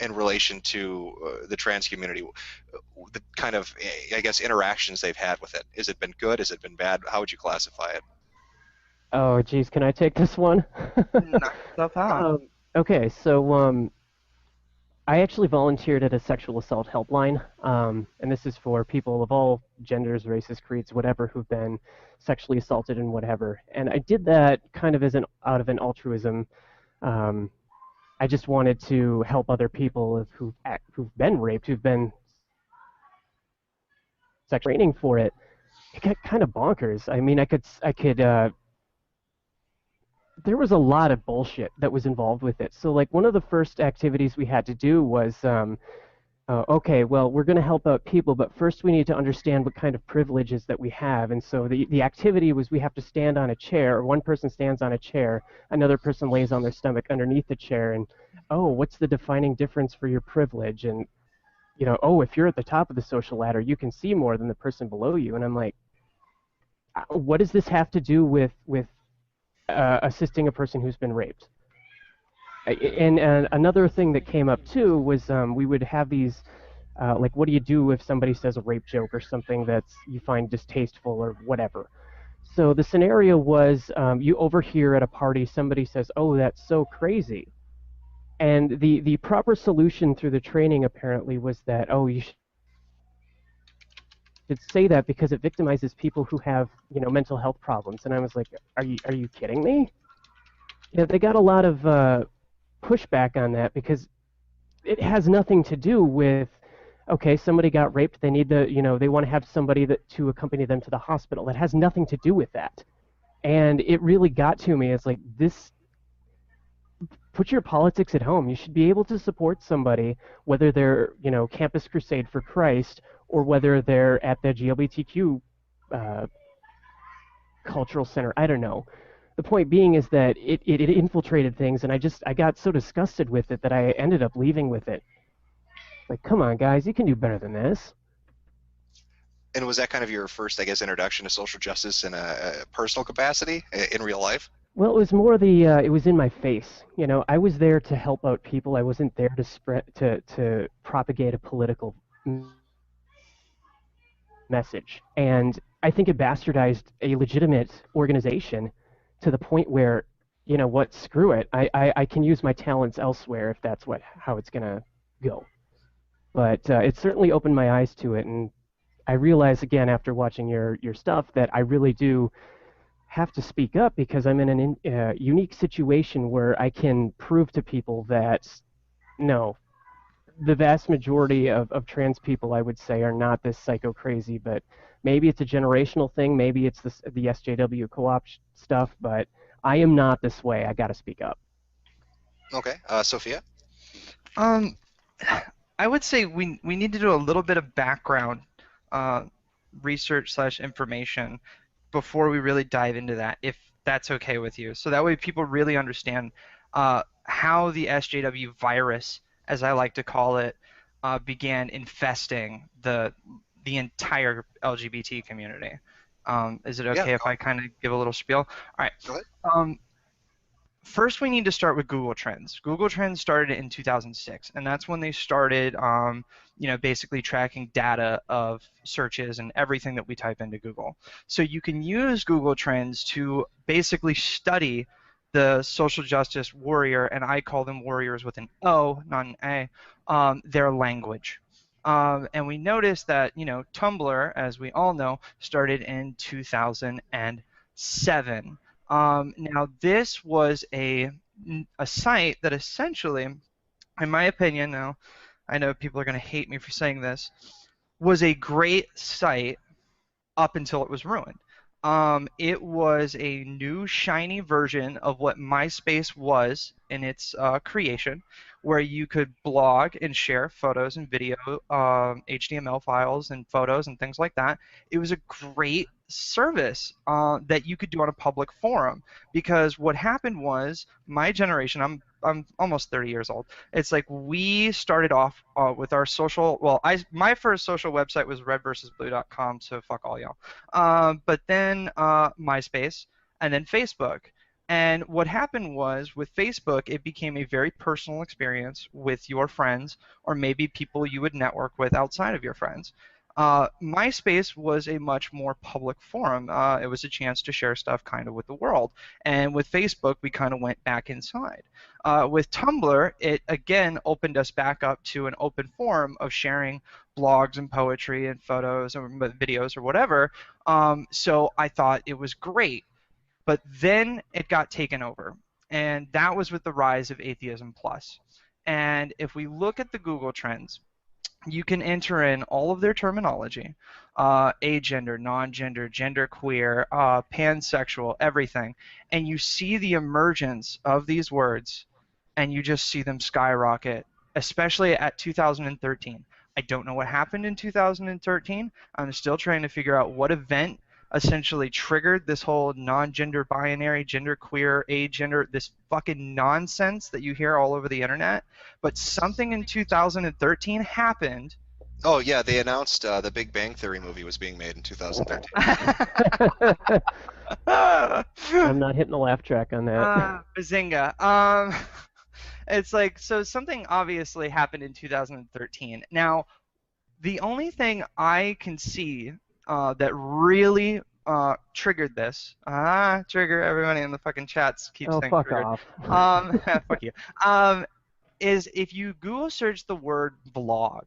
in relation to the trans community, the kind of, I guess, interactions they've had with it? Has it been good? Has it been bad? How would you classify it? Oh, geez, can I take this one? Knock yourself out. Okay, so I actually volunteered at a sexual assault helpline, and this is for people of all genders, races, creeds, whatever, who've been sexually assaulted and whatever. And I did that kind of as an out of an altruism. Um, I just wanted to help other people who've been raped, who've been sex training for it. It got kind of bonkers. I mean, I could. There was a lot of bullshit that was involved with it. So, like, one of the first activities we had to do was okay, well, we're going to help out people, but first we need to understand what kind of privileges that we have. And so the activity was, we have to stand on a chair, or one person stands on a chair, another person lays on their stomach underneath the chair, and, oh, what's the defining difference for your privilege? And, you know, oh, if you're at the top of the social ladder, you can see more than the person below you. And I'm like, what does this have to do with assisting a person who's been raped? And another thing that came up too was we would have these, like, what do you do if somebody says a rape joke or something that's you find distasteful or whatever? So the scenario was, you overhear at a party somebody says, "Oh, that's so crazy," and the proper solution through the training apparently was that, oh, you should say that because it victimizes people who have, you know, mental health problems. And I was like, are you kidding me? Yeah, they got a lot of pushback on that because it has nothing to do with, okay, somebody got raped, they need the, you know, they want to have somebody that to accompany them to the hospital. It has nothing to do with that. And it really got to me. It's like, this, put your politics at home. You should be able to support somebody, whether they're, you know, Campus Crusade for Christ, or whether they're at the GLBTQ uh, cultural center. I don't know. The point being is that it infiltrated things, and I got so disgusted with it that I ended up leaving with it. Like, come on, guys, you can do better than this. And was that kind of your first, I guess, introduction to social justice in a personal capacity in real life? Well, it was more it was in my face. You know, I was there to help out people. I wasn't there to to propagate a political message. And I think it bastardized a legitimate organization to the point where, you know what, screw it. I can use my talents elsewhere if that's how it's going to go. But it certainly opened my eyes to it, and I realize again after watching your stuff that I really do have to speak up because I'm in a unique situation where I can prove to people that no, the vast majority of trans people, I would say, are not this psycho crazy, but maybe it's a generational thing, maybe it's the SJW co-op stuff, but I am not this way. I got to speak up. Okay, Sophia? Um, I would say we need to do a little bit of background uh, research slash information before we really dive into that, if that's okay with you. So that way people really understand how the SJW virus, as I like to call it, began infesting the entire LGBT community. Is it Yeah, okay if go, I kind of give a little spiel? All right. go ahead. First, we need to start with Google Trends. Google Trends started in 2006, and that's when they started, you know, basically tracking data of searches and everything that we type into Google. So you can use Google Trends to basically study the social justice warrior, and I call them warriors with an O, not an A, their language. And we noticed that, you know, Tumblr, as we all know, started in 2007. Now, this was a site that essentially, in my opinion, now I know people are going to hate me for saying this, was a great site up until it was ruined. It was a new shiny version of what MySpace was in its creation, where you could blog and share photos and video, HTML files and photos and things like that. It was a great service that you could do on a public forum, because what happened was my generation, I'm almost 30 years old. It's like we started off with our social. Well, my first social website was redversusblue.com, so fuck all y'all. But then MySpace, and then Facebook. And what happened was with Facebook, it became a very personal experience with your friends, or maybe people you would network with outside of your friends. MySpace was a much more public forum. It was a chance to share stuff kind of with the world. And with Facebook, we kind of went back inside. With Tumblr, it again opened us back up to an open forum of sharing blogs and poetry and photos or videos or whatever. So I thought it was great. But then it got taken over. And that was with the rise of Atheism Plus. And if we look at the Google Trends, you can enter in all of their terminology, agender, non-gender, genderqueer, pansexual, everything, and you see the emergence of these words, and you just see them skyrocket, especially at 2013. I don't know what happened in 2013. I'm still trying to figure out what event essentially triggered this whole non-gender binary, genderqueer, agender, this fucking nonsense that you hear all over the internet. But something in 2013 happened. Oh yeah, they announced the Big Bang Theory movie was being made in 2013. I'm not hitting the laugh track on that. Bazinga. It's like, so something obviously happened in 2013. Now, the only thing I can see that really triggered this, trigger, everybody in the fucking chats keeps saying fuck triggered. off. Fuck you. Is if you Google search the word vlog.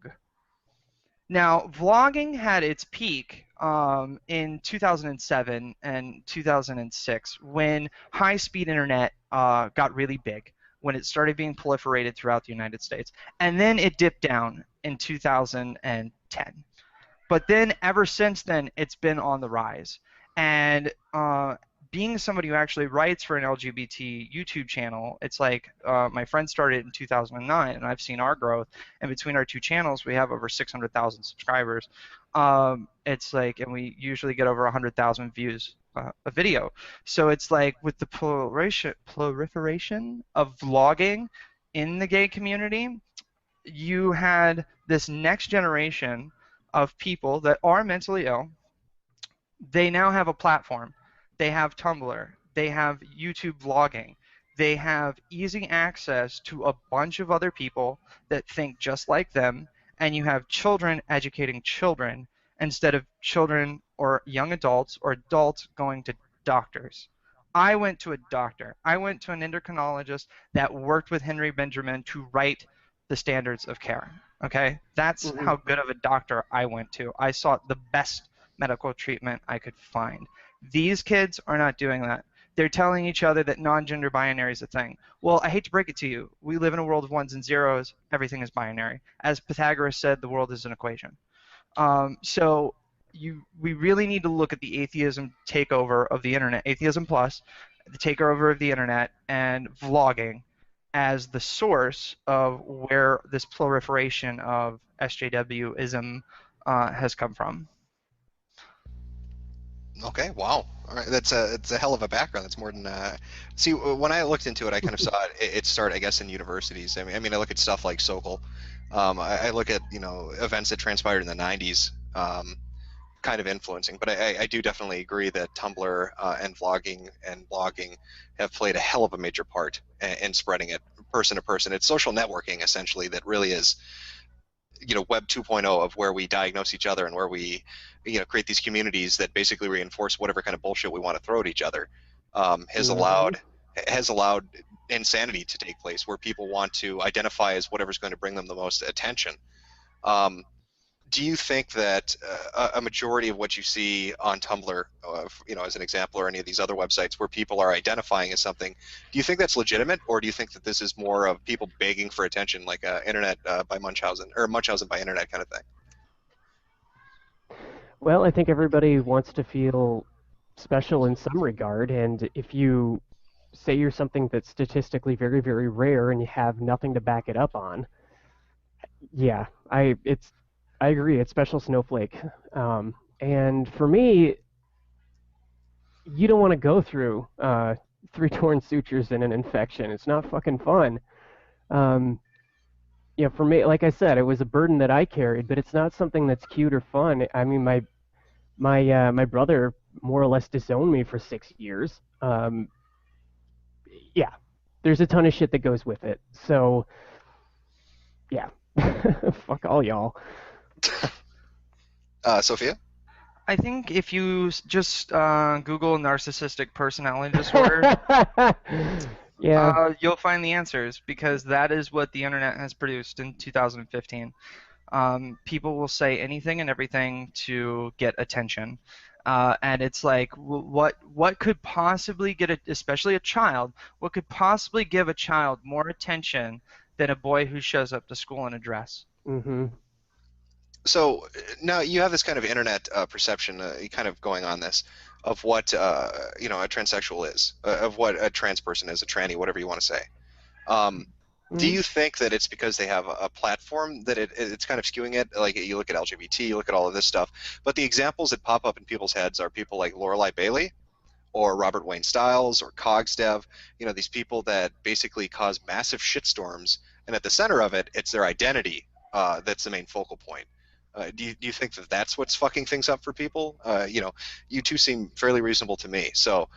Now, vlogging had its peak in 2007 and 2006 when high-speed internet got really big, when it started being proliferated throughout the United States. And then it dipped down in 2010. But then ever since then, it's been on the rise. And being somebody who actually writes for an LGBT YouTube channel, it's like my friend started in 2009, and I've seen our growth. And between our two channels, we have over 600,000 subscribers. It's like, and we usually get over 100,000 views a video. So it's like with the proliferation of vlogging in the gay community, you had this next generation of people that are mentally ill. They now have a platform. They have Tumblr. They have YouTube vlogging. They have easy access to a bunch of other people that think just like them, and you have children educating children instead of children or young adults or adults going to doctors. I went to a doctor. I went to an endocrinologist that worked with Henry Benjamin to write the standards of care. Okay? That's how good of a doctor I went to. I sought the best medical treatment I could find. These kids are not doing that. They're telling each other that non-gender binary is a thing. Well, I hate to break it to you. We live in a world of ones and zeros. Everything is binary. As Pythagoras said, the world is an equation. So we really need to look at the atheism takeover of the internet, Atheism Plus, the takeover of the internet, and vlogging as the source of where this proliferation of SJWism has come from. Okay, wow. All right, it's a hell of a background. That's more than see, when I looked into it, I kind of saw it start, I guess, in universities. I look at stuff like Sokol. I look at events that transpired in the 90s, kind of influencing. But I do definitely agree that Tumblr and vlogging and blogging have played a hell of a major part in spreading it person to person. It's social networking essentially that really is Web 2.0 of where we diagnose each other and where we create these communities that basically reinforce whatever kind of bullshit we want to throw at each other. Has allowed insanity to take place where people want to identify as whatever's going to bring them the most attention. Do you think that a majority of what you see on Tumblr, as an example, or any of these other websites where people are identifying as something, do you think that's legitimate, or do you think that this is more of people begging for attention, like Internet by Munchausen, or Munchausen by Internet kind of thing? Well, I think everybody wants to feel special in some regard, and if you say you're something that's statistically very, very rare and you have nothing to back it up on, yeah, I agree. It's special snowflake. And for me, you don't want to go through three torn sutures and an infection. It's not fucking fun. Um, for me, like I said, it was a burden that I carried, but it's not something that's cute or fun. I mean, my brother more or less disowned me for 6 years. Yeah, there's a ton of shit that goes with it. So yeah, fuck all y'all. Sophia? I think if you just Google narcissistic personality disorder, Yeah. you'll find the answers because that is what the internet has produced in 2015. People will say anything and everything to get attention. And it's like, what could possibly get especially a child, what could possibly give a child more attention than a boy who shows up to school in a dress? Mm-hmm. So now you have this kind of internet perception, kind of going on this, of what a transsexual is, of what a trans person is, a tranny, whatever you want to say. Um, do Mm-hmm. you think that it's because they have a platform that it's kind of skewing it? Like you look at LGBT, you look at all of this stuff, but the examples that pop up in people's heads are people like Lorelai Bailey or Robert Wayne Stiles or Cogsdev. These people that basically cause massive shitstorms, and at the center of it, it's their identity that's the main focal point. Do you think that that's what's fucking things up for people? You two seem fairly reasonable to me. So,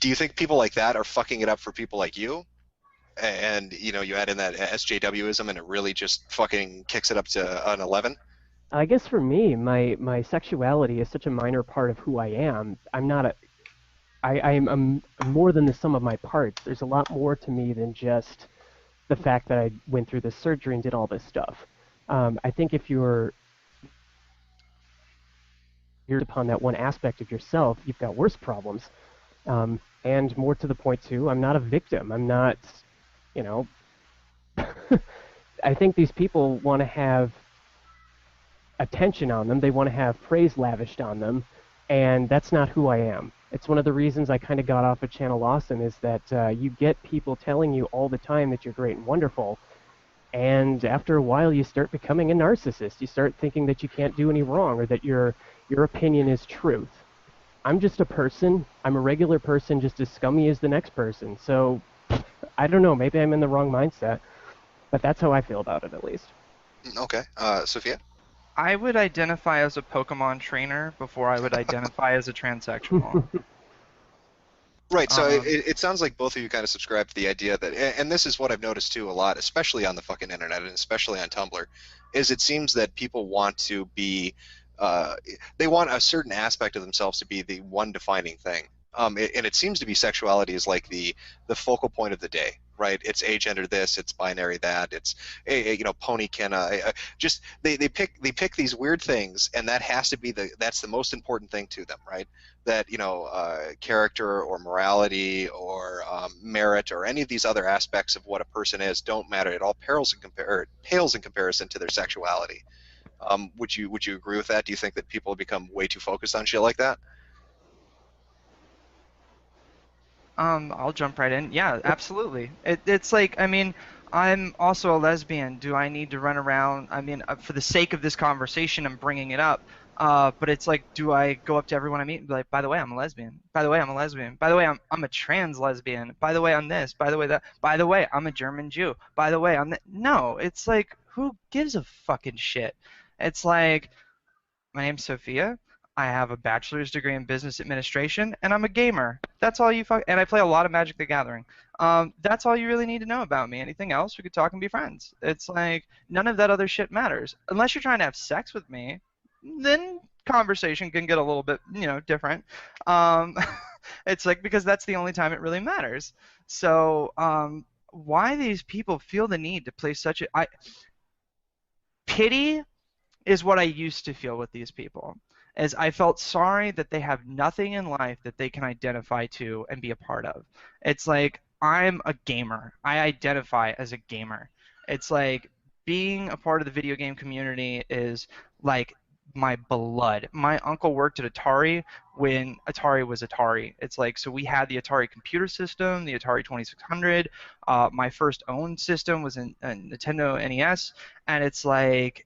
do you think people like that are fucking it up for people like you? And you add in that SJWism, and it really just fucking kicks it up to an 11. I guess for me, my sexuality is such a minor part of who I am. I'm not a I'm more than the sum of my parts. There's a lot more to me than just the fact that I went through this surgery and did all this stuff. I think if you're upon that one aspect of yourself, you've got worse problems. And more to the point too, I'm not a victim. I'm not, you know. I think these people want to have attention on them. They want to have praise lavished on them, and that's not who I am. It's one of the reasons I kind of got off of Channel Lawson is that you get people telling you all the time that you're great and wonderful, and after a while you start becoming a narcissist. You start thinking that you can't do any wrong or that your opinion is truth. I'm just a person. I'm a regular person, just as scummy as the next person. So I don't know. Maybe I'm in the wrong mindset, but that's how I feel about it, at least. Okay, Sophia. I would identify as a Pokemon trainer before I would identify as a transsexual. Right. So it, Um, it sounds like both of you kind of subscribe to the idea that, and this is what I've noticed too a lot, especially on the fucking internet and especially on Tumblr, is it seems that people want to be, uh, they want a certain aspect of themselves to be the one defining thing. And it seems to be sexuality is like the focal point of the day, right? It's agender this, it's binary that, it's pony can just they pick these weird things, and that has to be that's the most important thing to them, right? That character or morality or merit or any of these other aspects of what a person is don't matter. It all pales in comparison to their sexuality. Would you agree with that? Do you think that people have become way too focused on shit like that? I'll jump right in. Yeah, absolutely. It's like, I mean, I'm also a lesbian. Do I need to run around? I mean, for the sake of this conversation, I'm bringing it up. But it's like, do I go up to everyone I meet and be like, by the way, I'm a lesbian. By the way, I'm a lesbian. By the way, I'm a trans lesbian. By the way, I'm this. By the way, that. By the way, I'm a German Jew. By the way, I'm that. No, it's like, who gives a fucking shit? It's like, my name's Sophia. I have a bachelor's degree in business administration, and I'm a gamer. That's all you and I play a lot of Magic the Gathering. That's all you really need to know about me. Anything else, we could talk and be friends. It's like none of that other shit matters. Unless you're trying to have sex with me, then conversation can get a little bit, different. Um, it's like because that's the only time it really matters. So, why these people feel the need to play such a pity is what I used to feel with these people. As I felt sorry that they have nothing in life that they can identify to and be a part of. It's like I'm a gamer. I identify as a gamer. It's like being a part of the video game community is like my blood. My uncle worked at Atari when Atari was Atari. It's like, so we had the Atari computer system, the Atari 2600. My first owned system was a Nintendo NES, and it's like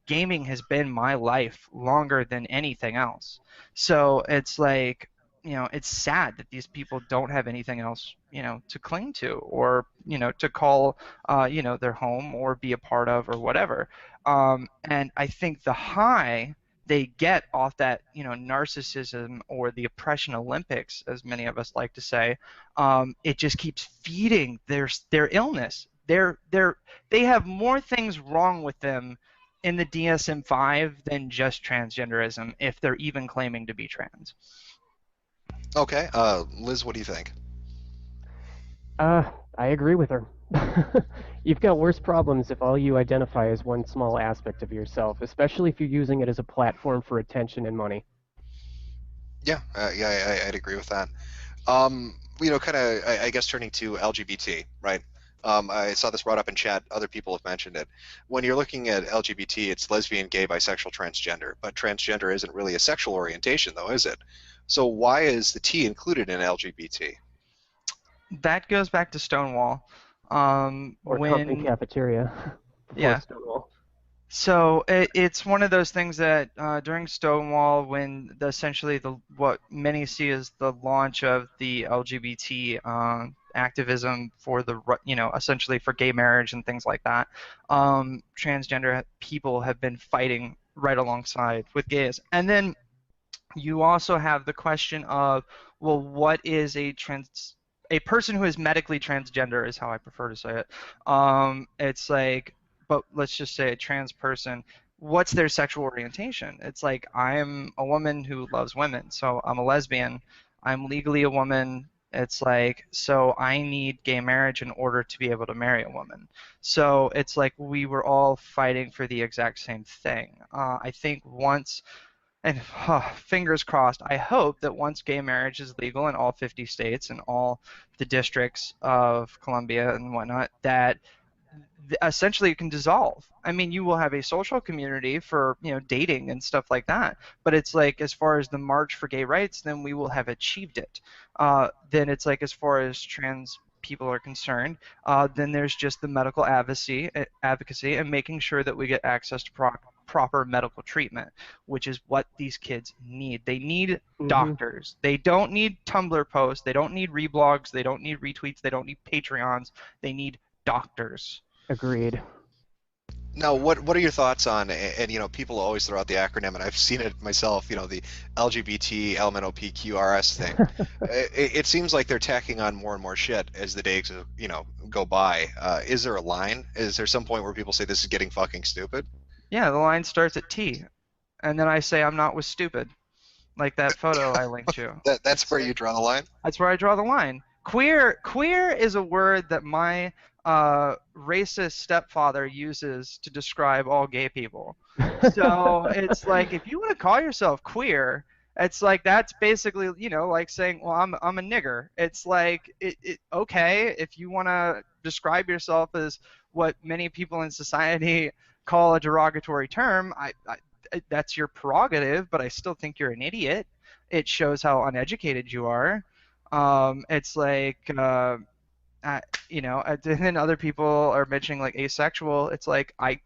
gaming has been my life longer than anything else. So it's like, it's sad that these people don't have anything else, to cling to, or, to call, their home or be a part of or whatever. And I think the high they get off that, narcissism or the oppression Olympics, as many of us like to say, it just keeps feeding their illness. They have more things wrong with them in the DSM-5 than just transgenderism, if they're even claiming to be trans. Okay, Liz, what do you think? I agree with her. You've got worse problems if all you identify as one small aspect of yourself, especially if you're using it as a platform for attention and money. Yeah, I'd agree with that. Kind of, I guess turning to LGBT, right? I saw this brought up in chat. Other people have mentioned it. When you're looking at LGBT, it's lesbian, gay, bisexual, transgender. But transgender isn't really a sexual orientation, though, is it? So why is the T included in LGBT? That goes back to Stonewall. Or company When cafeteria before Yeah. Stonewall. So it's one of those things that during Stonewall, when essentially what many see as the launch of the LGBT activism for essentially for gay marriage and things like that, transgender people have been fighting right alongside with gays. And then you also have the question of, well, what is a person who is medically transgender is how I prefer to say it. It's like, but let's just say a trans person. What's their sexual orientation? It's like, I'm a woman who loves women, so I'm a lesbian. I'm legally a woman. It's like, so I need gay marriage in order to be able to marry a woman. So it's like we were all fighting for the exact same thing. I think once and fingers crossed, I hope that once gay marriage is legal in all 50 states and all the districts of Columbia and whatnot, that essentially it can dissolve. I mean, you will have a social community for, dating and stuff like that, but it's like, as far as the march for gay rights, then we will have achieved it. Then it's like, as far as trans people are concerned, then there's just the medical advocacy and making sure that we get access to proper medical treatment, which is what these kids need. They need Hmm. doctors. They don't need Tumblr posts. They don't need reblogs. They don't need retweets. They don't need Patreons. They need doctors. Agreed. Now, what are your thoughts on, and people always throw out the acronym, and I've seen it myself, the LGBT LMNOPQRS thing. It seems like they're tacking on more and more shit as the days, go by. Is there a line? Is there some point where people say this is getting fucking stupid? Yeah, the line starts at T, and then I say I'm not with stupid, like that photo I linked you. That's It's where you like, draw the line? that's where I draw the line. Queer is a word that my racist stepfather uses to describe all gay people. So it's like, if you want to call yourself queer, it's like, that's basically, like saying, well, I'm a nigger. It's like, okay, if you want to describe yourself as what many people in society call a derogatory term, that's your prerogative, but I still think you're an idiot. It shows how uneducated you are. It's like, and then other people are mentioning like asexual. It's like, I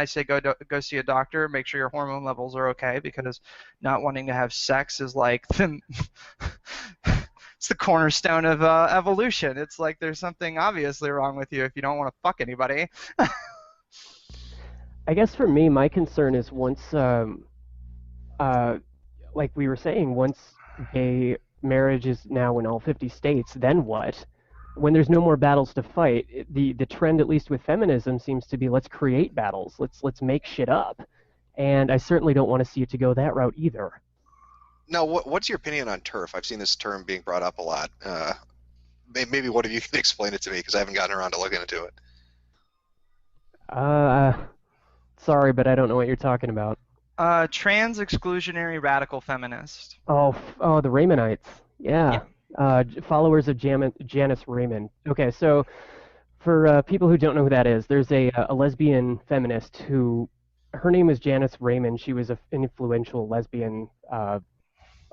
say go see a doctor, make sure your hormone levels are okay, because not wanting to have sex is like it's the cornerstone of evolution. It's like, there's something obviously wrong with you if you don't want to fuck anybody. I guess for me, my concern is once, uh, like we were saying, once gay marriage is now in all 50 states, then what? When there's no more battles to fight, the trend, at least with feminism, seems to be let's create battles, let's make shit up, and I certainly don't want to see it to go that route either. Now, what's your opinion on turf? I've seen this term being brought up a lot. Maybe one of you can explain it to me, because I haven't gotten around to looking into it. Uh, Sorry, but I don't know what you're talking about. Trans exclusionary radical feminist. Oh, the Raymondites. Yeah. Yeah. Followers of Janice Raymond. Okay, so for people who don't know who that is, there's a lesbian feminist who her name is Janice Raymond. She was an influential lesbian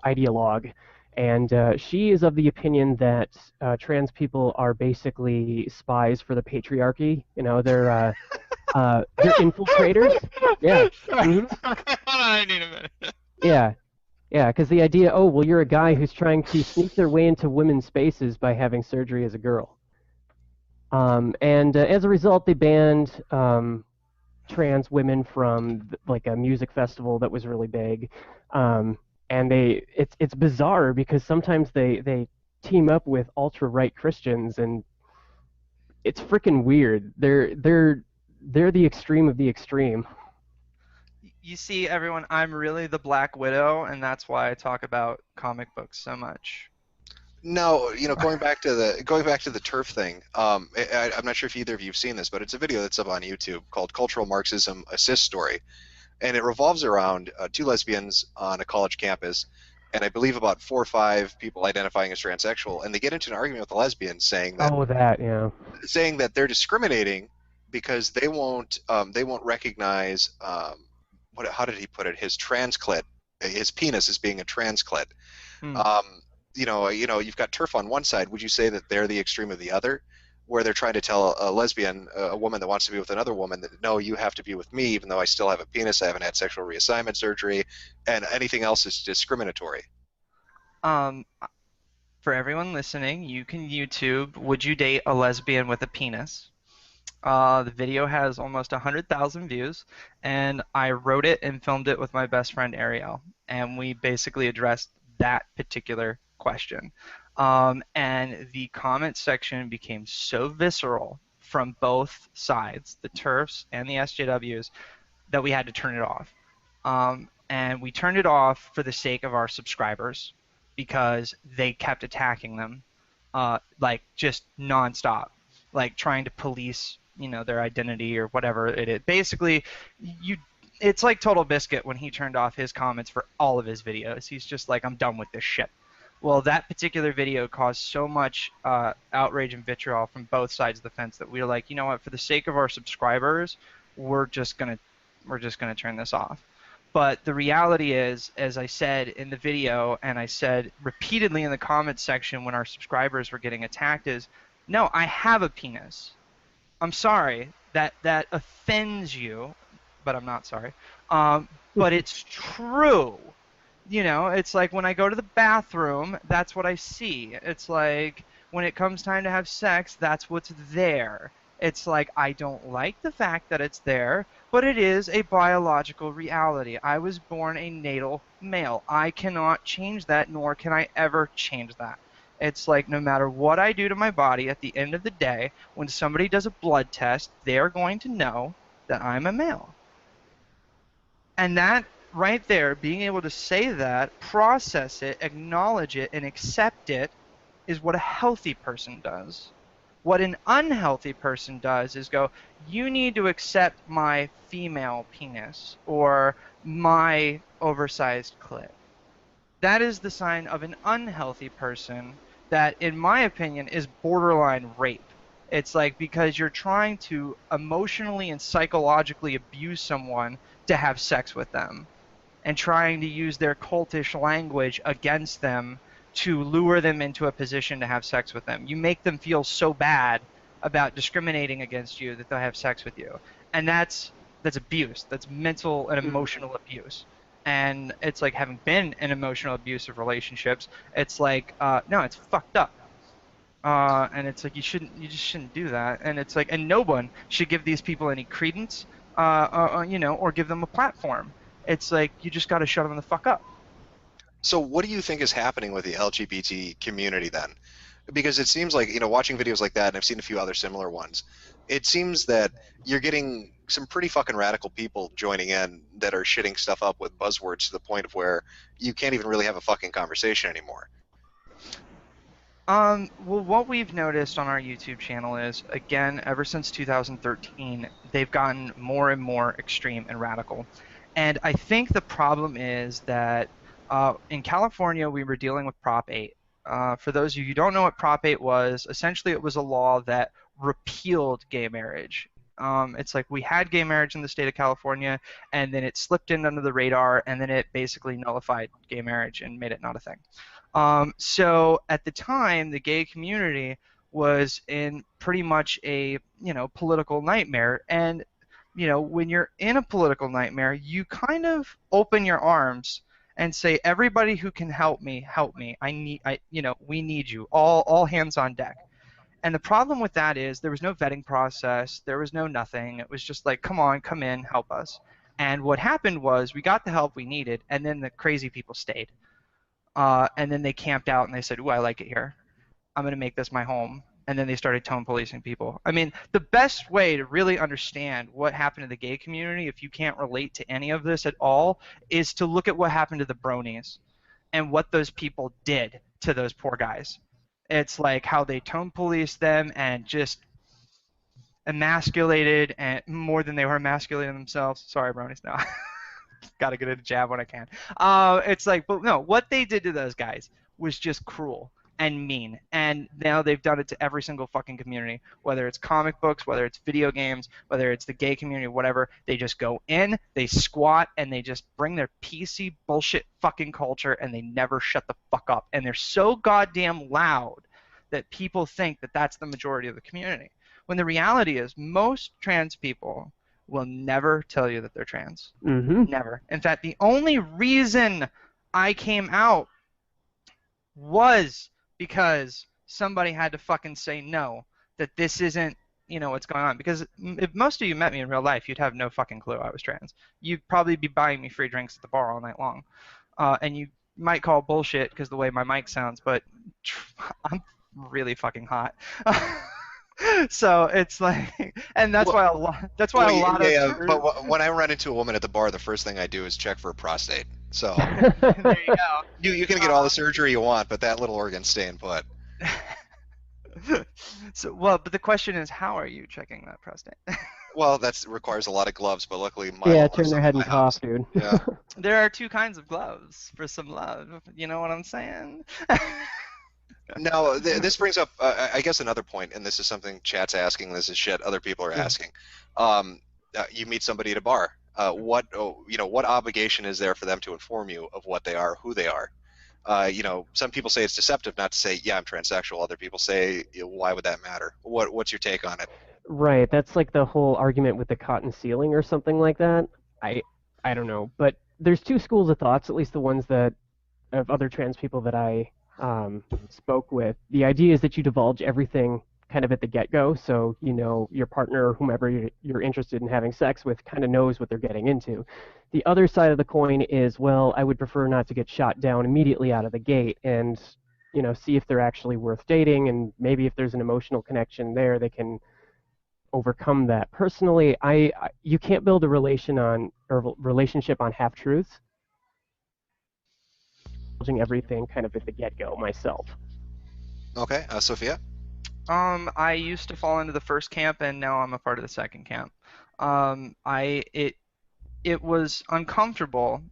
ideologue, and she is of the opinion that trans people are basically spies for the patriarchy. You know, they're infiltrators. Yeah. Sorry. Hmm. Hold on, I need a minute. Yeah. Yeah, because the idea, oh, well, you're a guy who's trying to sneak their way into women's spaces by having surgery as a girl. And as a result, they banned trans women from like a music festival that was really big. And it's bizarre because sometimes they team up with ultra right Christians, and it's freaking weird. They're the extreme of the extreme. You see, everyone, I'm really the Black Widow, and that's why I talk about comic books so much. No, going back to the turf thing. I'm not sure if either of you've seen this, but it's a video that's up on YouTube called "Cultural Marxism: Assist Story," and it revolves around two lesbians on a college campus, and I believe about 4 or 5 people identifying as transsexual, and they get into an argument with the lesbians, saying that Oh, that, yeah. they're discriminating because they won't recognize how did he put it, his transclit, his penis as being a transclit. Hmm. You've got turf on one side. Would you say that they're the extreme of the other, where they're trying to tell a lesbian, a woman that wants to be with another woman, that no, you have to be with me, even though I still have a penis, I haven't had sexual reassignment surgery, and anything else is discriminatory? Um, for everyone listening, you can YouTube "Would you date a lesbian with a penis?" The video has almost 100,000 views, and I wrote it and filmed it with my best friend Ariel, and we basically addressed that particular question. And the comment section became so visceral from both sides, the TERFs and the SJWs, that we had to turn it off. And we turned it off for the sake of our subscribers because they kept attacking them, like just nonstop, like trying to police, their identity or whatever it is. Basically, you, it's like Total Biscuit when he turned off his comments for all of his videos. He's just like, I'm done with this shit. Well, that particular video caused so much outrage and vitriol from both sides of the fence that we were like, you know what, for the sake of our subscribers, we're just gonna turn this off. But the reality is, as I said in the video, and I said repeatedly in the comments section when our subscribers were getting attacked, is no, I have a penis. I'm sorry that offends you, but I'm not sorry. But it's true. It's like when I go to the bathroom, that's what I see. It's like when it comes time to have sex, that's what's there. It's like I don't like the fact that it's there, but it is a biological reality. I was born a natal male. I cannot change that, nor can I ever change that. It's like no matter what I do to my body, at the end of the day, when somebody does a blood test, they're going to know that I'm a male. And that right there, being able to say that, process it, acknowledge it, and accept it is what a healthy person does. What an unhealthy person does is go, you need to accept my female penis or my oversized clit. That is the sign of an unhealthy person that, in my opinion, is borderline rape. It's like because you're trying to emotionally and psychologically abuse someone to have sex with them and trying to use their cultish language against them to lure them into a position to have sex with them. You make them feel so bad about discriminating against you that they'll have sex with you. And that's abuse. That's mental and emotional abuse. And it's like having been in emotional abusive relationships, it's like no, it's fucked up. And it's like you just shouldn't do that. And it's like, and no one should give these people any credence, or give them a platform. It's like you just got to shut them the fuck up. So what do you think is happening with the LGBT community then? Because it seems like, watching videos like that, and I've seen a few other similar ones, it seems that you're getting some pretty fucking radical people joining in that are shitting stuff up with buzzwords to the point of where you can't even really have a fucking conversation anymore. Well, what we've noticed on our YouTube channel is, again, ever since 2013, they've gotten more and more extreme and radical. And I think the problem is that in California, we were dealing with Prop 8. For those of you who don't know what Prop 8 was, essentially it was a law that repealed gay marriage. It's like we had gay marriage in the state of California, and then it slipped in under the radar, and then it basically nullified gay marriage and made it not a thing. So at the time, the gay community was in pretty much a, political nightmare. And, when you're in a political nightmare, you kind of open your arms and say, everybody who can help me, help me. We need you. All hands on deck. And the problem with that is there was no vetting process. There was no nothing. It was just like, come on, come in, help us. And what happened was we got the help we needed, and then the crazy people stayed. And then they camped out and they said, ooh, I like it here. I'm going to make this my home. And then they started tone policing people. I mean, the best way to really understand what happened to the gay community, if you can't relate to any of this at all, is to look at what happened to the bronies and what those people did to those poor guys. It's like how they tone policed them and just emasculated and more than they were emasculating themselves. Sorry, bronies. No. Gotta get a jab when I can. It's like, but no, what they did to those guys was just cruel and mean. And now they've done it to every single fucking community, whether it's comic books, whether it's video games, whether it's the gay community, whatever. They just go in, they squat, and they just bring their PC bullshit fucking culture, and they never shut the fuck up. And they're so goddamn loud that people think that that's the majority of the community. When the reality is most trans people will never tell you that they're trans. Mm-hmm. Never. In fact, the only reason I came out was because somebody had to fucking say no, that this isn't, what's going on. Because if most of you met me in real life, you'd have no fucking clue I was trans. You'd probably be buying me free drinks at the bar all night long. And you might call bullshit because the way my mic sounds, but I'm really fucking hot. So it's like, and that's why a lot. That's why a lot of. Yeah, but when I run into a woman at the bar, the first thing I do is check for a prostate. So There you go. you can get all the surgery you want, but that little organ's staying put. So well, but the question is, how are you checking that prostate? Well, that requires a lot of gloves, but luckily my Yeah, turn their head and cough, dude. Yeah. There are two kinds of gloves for some love. You know what I'm saying? No, this brings up, I guess, another point, and this is something chat's asking. This is shit other people are asking. You meet somebody at a bar. What obligation is there for them to inform you of what they are, who they are? Some people say it's deceptive not to say, yeah, I'm transsexual. Other people say, why would that matter? What's your take on it? Right, that's like the whole argument with the cotton ceiling or something like that. I don't know, but there's two schools of thoughts, at least the ones that of other trans people that I spoke with. The idea is that you divulge everything kind of at the get-go, so your partner or whomever you're interested in having sex with kind of knows what they're getting into. The other side of the coin is, well, I would prefer not to get shot down immediately out of the gate and see if they're actually worth dating, and maybe if there's an emotional connection there, they can overcome that. Personally, you can't build a relationship on half-truths. Everything kind of at the get-go myself. Okay, Sophia? I used to fall into the first camp, and now I'm a part of the second camp. It was uncomfortable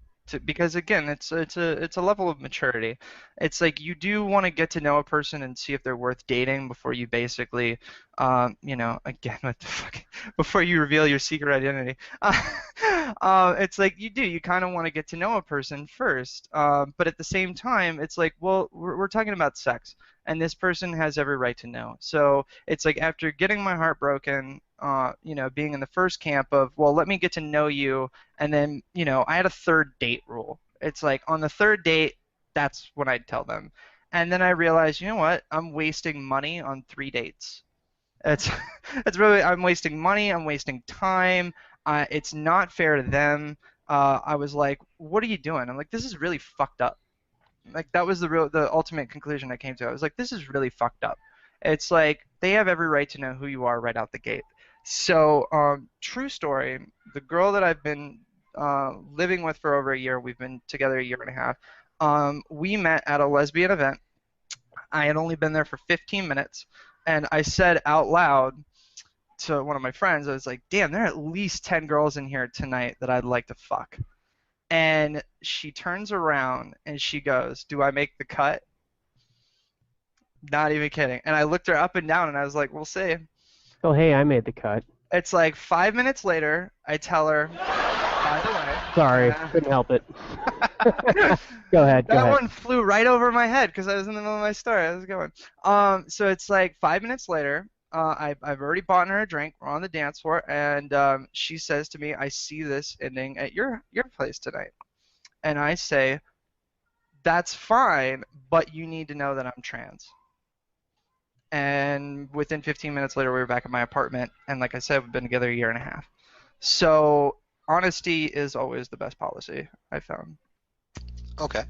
because again, it's a level of maturity. It's like you do want to get to know a person and see if they're worth dating before you basically, again, what the fuck, before you reveal your secret identity. It's like you kind of want to get to know a person first, but at the same time, it's like, well, we're talking about sex, and this person has every right to know. So it's like after getting my heart broken, being in the first camp of, well, let me get to know you, and then, I had a third date rule. It's like on the third date, that's when I'd tell them. And then I realized, you know what? I'm wasting money on 3 dates. It's really, I'm wasting money, I'm wasting time. It's not fair to them. I was like, what are you doing? I'm like, this is really fucked up. Like that was the ultimate conclusion I came to. I was like, this is really fucked up. It's like they have every right to know who you are right out the gate. So, true story, the girl that I've been living with for over a year, we've been together a year and a half, we met at a lesbian event. I had only been there for 15 minutes, and I said out loud to one of my friends, I was like, damn, there are at least 10 girls in here tonight that I'd like to fuck. And she turns around and she goes, do I make the cut? Not even kidding. And I looked her up and down and I was like, we'll see. Oh, hey, I made the cut. It's like 5 minutes later, I tell her, by the way, Sorry, couldn't help it. Go ahead, go that ahead. one flew right over my head because I was in the middle of my story. I was going. So it's like 5 minutes later. I've already bought her a drink. We're on the dance floor, and she says to me, "I see this ending at your place tonight." And I say, "That's fine, but you need to know that I'm trans." And within 15 minutes later, we were back at my apartment, and like I said, we've been together a year and a half. So honesty is always the best policy, I found. Okay.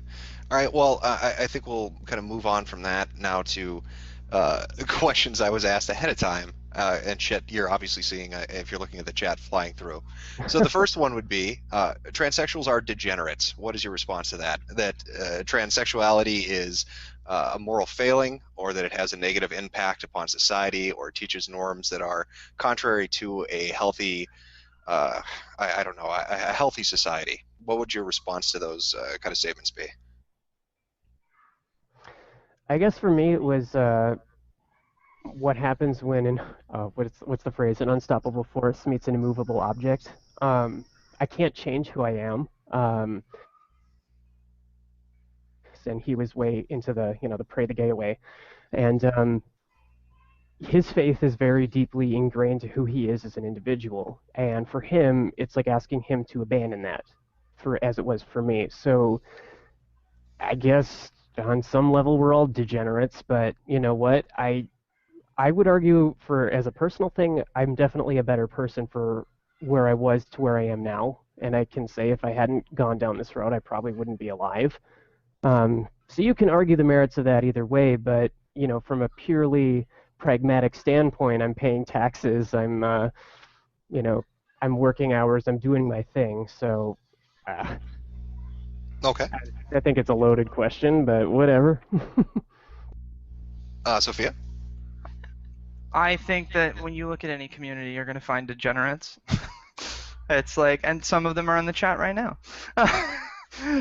All right. Well, I think we'll kind of move on from that now to questions I was asked ahead of time. And Chet, you're obviously seeing if you're looking at the chat flying through. So the first one would be transsexuals are degenerates. What is your response to that? That transsexuality is a moral failing, or that it has a negative impact upon society, or teaches norms that are contrary to a healthy, uh, I don't know, a healthy society. What would your response to those kind of statements be? I guess for me it was what happens when what's the phrase? An unstoppable force meets an immovable object. Um, I can't change who I am. And he was way into the pray the gay away, and his faith is very deeply ingrained to who he is as an individual, and for him, it's like asking him to abandon that, for as it was for me. So I guess on some level we're all degenerates, but you know what? I would argue for as a personal thing, I'm definitely a better person for where I was to where I am now. And I can say if I hadn't gone down this road, I probably wouldn't be alive. So you can argue the merits of that either way, but from a purely pragmatic standpoint, I'm paying taxes, you know, I'm working hours, I'm doing my thing. So uh, Okay. I think it's a loaded question, but whatever. Sophia? I think that when you look at any community, you're going to find degenerates. It's like, and some of them are in the chat right now.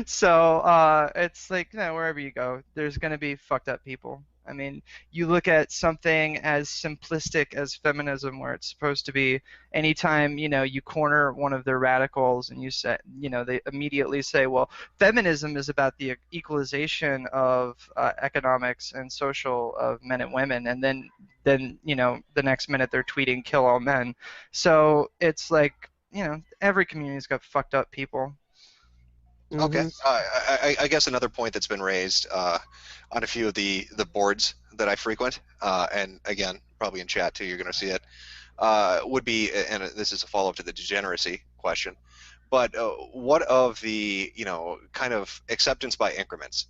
So it's like, wherever you go, there's going to be fucked up people. I mean, you look at something as simplistic as feminism, where it's supposed to be anytime, you corner one of the radicals and you say, they immediately say, well, feminism is about the equalization of economics and social of men and women. And then, the next minute they're tweeting, kill all men. So it's like, every community's got fucked up people. Okay. Hmm. I guess another point that's been raised on a few of the boards that I frequent, and again, probably in chat too, you're going to see it, would be, and this is a follow-up to the degeneracy question, but what of the, kind of acceptance by increments?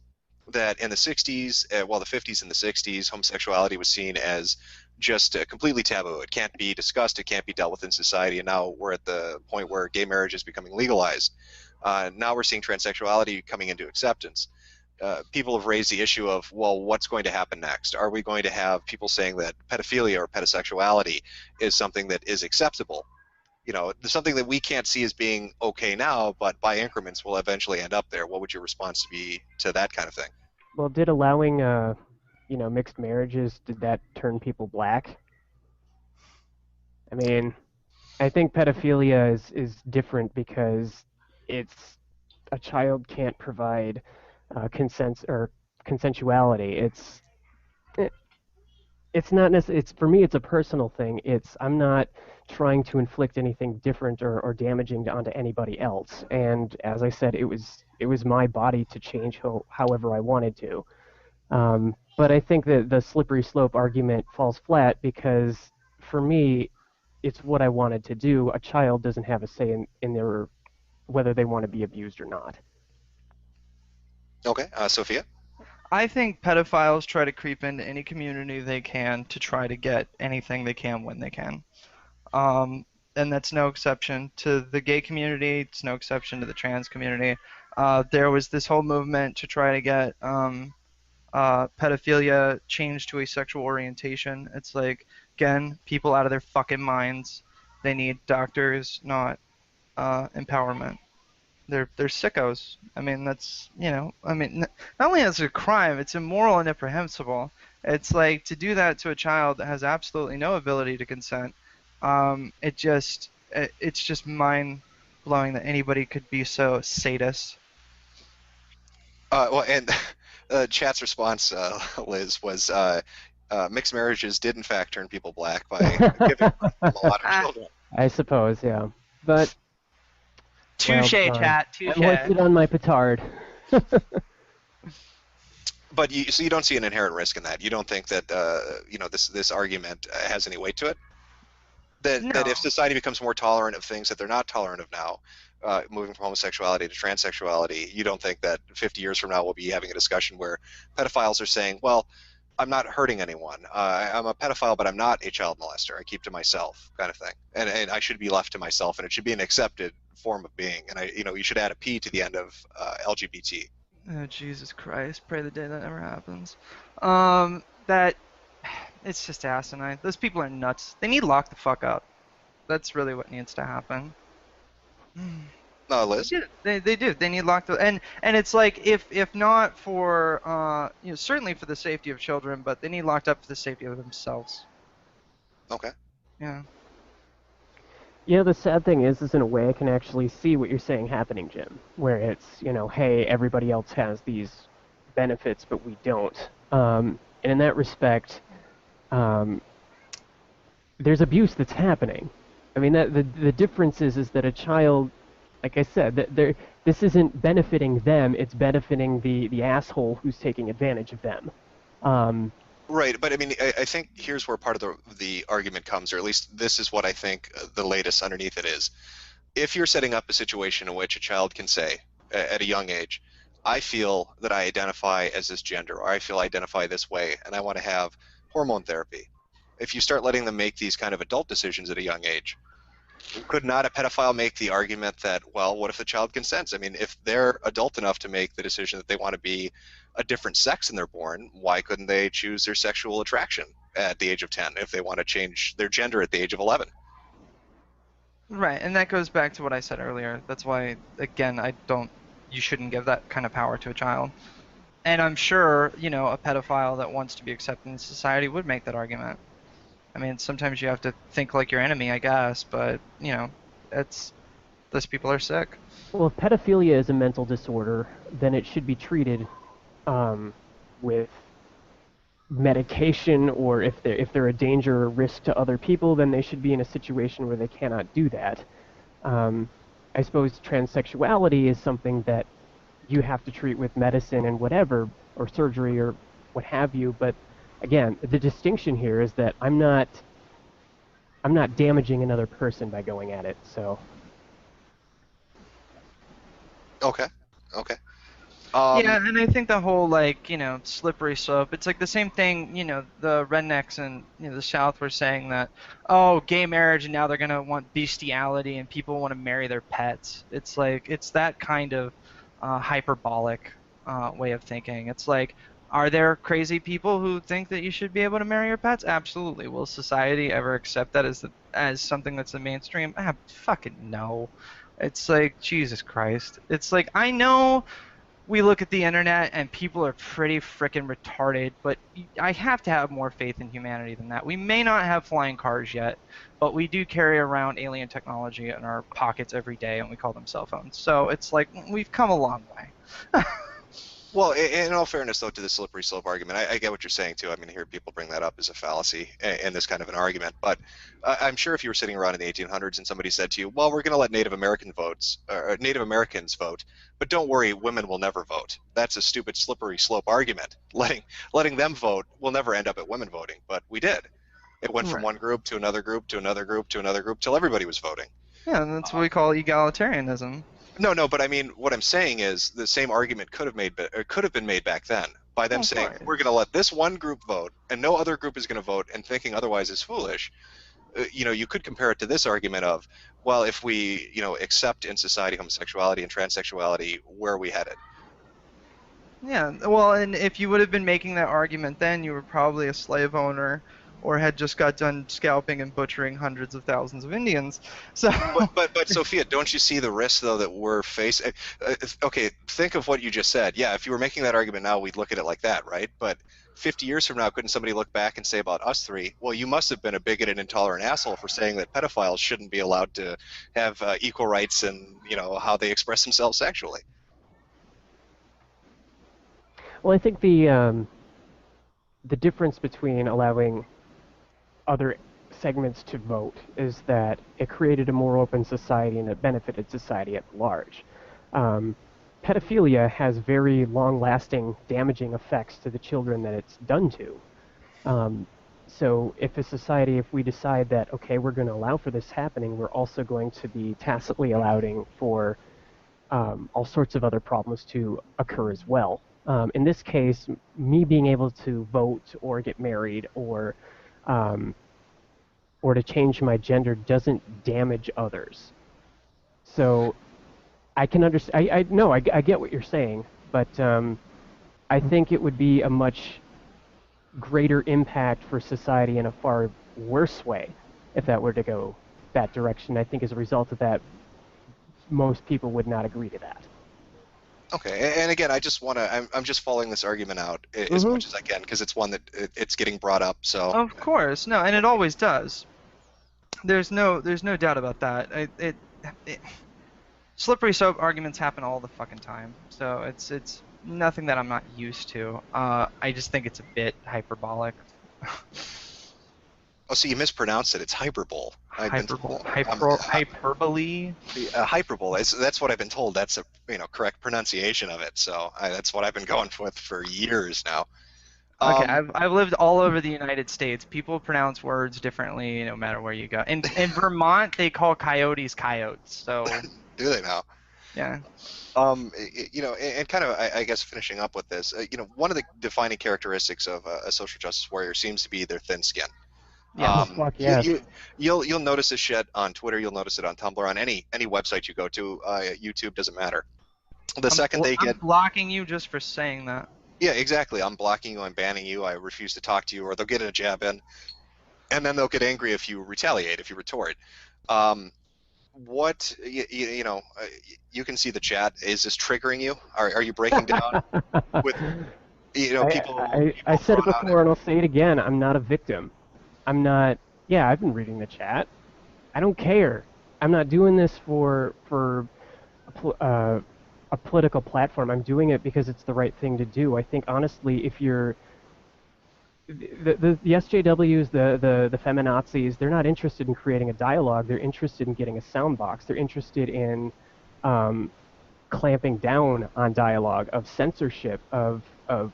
That in the 60s, well, the 50s and the 60s, homosexuality was seen as just completely taboo. It can't be discussed, it can't be dealt with in society, and now we're at the point where gay marriage is becoming legalized. Now we're seeing transsexuality coming into acceptance. People have raised the issue of, well, what's going to happen next? Are we going to have people saying that pedophilia or pedosexuality is something that is acceptable? Something that we can't see as being okay now, but by increments will eventually end up there. What would your response be to that kind of thing? Well, did allowing mixed marriages, did that turn people black? I mean, I think pedophilia is different because it's a child can't provide consent or consensuality. It, it's not necessarily, it's for me it's a personal thing. I'm not trying to inflict anything different or damaging onto anybody else. And as I said, it was my body to change however I wanted to. But I think that the slippery slope argument falls flat because for me, it's what I wanted to do. A child doesn't have a say in their whether they want to be abused or not. Okay, Sophia? I think pedophiles try to creep into any community they can to try to get anything they can when they can. Um, and that's no exception to the gay community. It's no exception to the trans community. There was this whole movement to try to get pedophilia changed to a sexual orientation. It's like, again, people out of their fucking minds. They need doctors, not empowerment. They're sickos. I mean, that's not only is it a crime, it's immoral and reprehensible. It's like to do that to a child that has absolutely no ability to consent. It's just mind blowing that anybody could be so sadist. Well, and chat's response, Liz, was mixed marriages did in fact turn people black by giving them a lot of Ah, children. I suppose, yeah. But, well, touche, chat, touche. I'm hoisted on my petard. But so you don't see an inherent risk in that. You don't think that this argument has any weight to it. That No. if society becomes more tolerant of things that they're not tolerant of now, moving from homosexuality to transsexuality, you don't think that 50 years from now we'll be having a discussion where pedophiles are saying, well, I'm not hurting anyone. I'm a pedophile, but I'm not a child molester. I keep to myself, kind of thing. And I should be left to myself, and it should be an accepted form of being. And you should add a P to the end of LGBT. Oh, Jesus Christ. Pray the day that never happens. That it's just asinine. Those people are nuts. They need locked the fuck up. That's really what needs to happen. They Liz? do. They do. They need locked up. And it's like if not for certainly for the safety of children, but they need locked up for the safety of themselves. Okay. Yeah. Yeah, the sad thing is in a way I can actually see what you're saying happening, Jim, where it's, hey, everybody else has these benefits, but we don't. And in that respect, um, there's abuse that's happening. I mean, the difference is that a child, like I said, this isn't benefiting them, it's benefiting the asshole who's taking advantage of them. Right, but I mean, I think here's where part of the argument comes, or at least this is what I think the latest underneath it is. If you're setting up a situation in which a child can say, at a young age, I feel that I identify as this gender, or I feel I identify this way, and I want to have hormone therapy. If you start letting them make these kind of adult decisions at a young age, could not a pedophile make the argument that, well, what if the child consents? I mean, if they're adult enough to make the decision that they want to be a different sex and they're born, why couldn't they choose their sexual attraction at the age of 10 if they want to change their gender at the age of 11? Right, and that goes back to what I said earlier. That's why, again, you shouldn't give that kind of power to a child. And I'm sure, a pedophile that wants to be accepted in society would make that argument. I mean, sometimes you have to think like your enemy, I guess, but, those people are sick. Well, if pedophilia is a mental disorder, then it should be treated with medication, or if they're a danger or risk to other people, then they should be in a situation where they cannot do that. I suppose transsexuality is something that you have to treat with medicine and whatever, or surgery or what have you. But again, the distinction here is that I'm not damaging another person by going at it. So. Okay. Okay. Yeah, and I think the whole slippery slope. It's like the same thing. The rednecks in the South were saying that, oh, gay marriage, and now they're gonna want bestiality, and people want to marry their pets. It's like it's that kind of hyperbolic way of thinking. It's like, are there crazy people who think that you should be able to marry your pets? Absolutely. Will society ever accept that as something that's the mainstream? Fucking no. It's like, Jesus Christ. It's like, I know we look at the internet and people are pretty freaking retarded, but I have to have more faith in humanity than that. We may not have flying cars yet, but we do carry around alien technology in our pockets every day, and we call them cell phones. So it's like, we've come a long way. Well, in all fairness, though, to the slippery slope argument, I get what you're saying, too. I mean, I hear people bring that up as a fallacy in this kind of an argument. But I'm sure if you were sitting around in the 1800s and somebody said to you, well, we're going to let Native Americans vote, but don't worry, women will never vote. That's a stupid slippery slope argument. Letting them vote will never end up at women voting, but we did. It went from one group to another group to another group to another group till everybody was voting. Yeah, and that's what we call egalitarianism. No, but I mean, what I'm saying is the same argument could have been made back then by them saying we're going to let this one group vote and no other group is going to vote, and thinking otherwise is foolish. You could compare it to this argument of, well, if we accept in society homosexuality and transsexuality, where are we headed? Yeah, well, and if you would have been making that argument then, you were probably a slave owner or had just got done scalping and butchering hundreds of thousands of Indians. So. But Sophia, don't you see the risk though that we're facing? Okay, think of what you just said. Yeah, if you were making that argument now, we'd look at it like that, right? But 50 years from now, couldn't somebody look back and say about us three, well, you must have been a bigoted, intolerant asshole for saying that pedophiles shouldn't be allowed to have equal rights and, how they express themselves sexually. Well, I think the difference between allowing other segments to vote is that it created a more open society and it benefited society at large. Um, Pedophilia has very long-lasting, damaging effects to the children that it's done to. So if we decide that, okay, we're going to allow for this happening, we're also going to be tacitly allowing for all sorts of other problems to occur as well. In this case, me being able to vote or get married um, or to change my gender doesn't damage others. So I can understand. I get what you're saying, but I think it would be a much greater impact for society in a far worse way if that were to go that direction. I think as a result of that, most people would not agree to that. Okay, and again, I'm just following this argument out as much as I can because it's one that it's getting brought up. So Of course, no, and it always does. There's no doubt about that. Slippery slope arguments happen all the fucking time, so it's nothing that I'm not used to. I just think it's a bit hyperbolic. Oh, so you mispronounced it. It's hyperbole. Hyperbole. Hyperbole. That's what I've been told. That's a correct pronunciation of it. So that's what I've been going with for years now. Okay, I've lived all over the United States. People pronounce words differently no matter where you go. In Vermont, they call coyotes coyotes. So do they now? Yeah. And kind of, I guess, finishing up with this, one of the defining characteristics of a social justice warrior seems to be their thin skin. Yes. You'll notice this shit on Twitter. You'll notice it on Tumblr, on any website you go to. YouTube doesn't matter. I'm blocking you just for saying that. Yeah, exactly. I'm blocking you. I'm banning you. I refuse to talk to you, or they'll get a jab in, and then they'll get angry if you retaliate, if you retort. What you can see the chat. Is this triggering you? Are you breaking down with people? I said it before, and I'll say it again. I'm not a victim. I'm not. Yeah, I've been reading the chat. I don't care. I'm not doing this for a political platform. I'm doing it because it's the right thing to do. I think honestly, if you're the SJWs, the feminazis, they're not interested in creating a dialogue. They're interested in getting a soundbox. They're interested in clamping down on dialogue, of censorship, of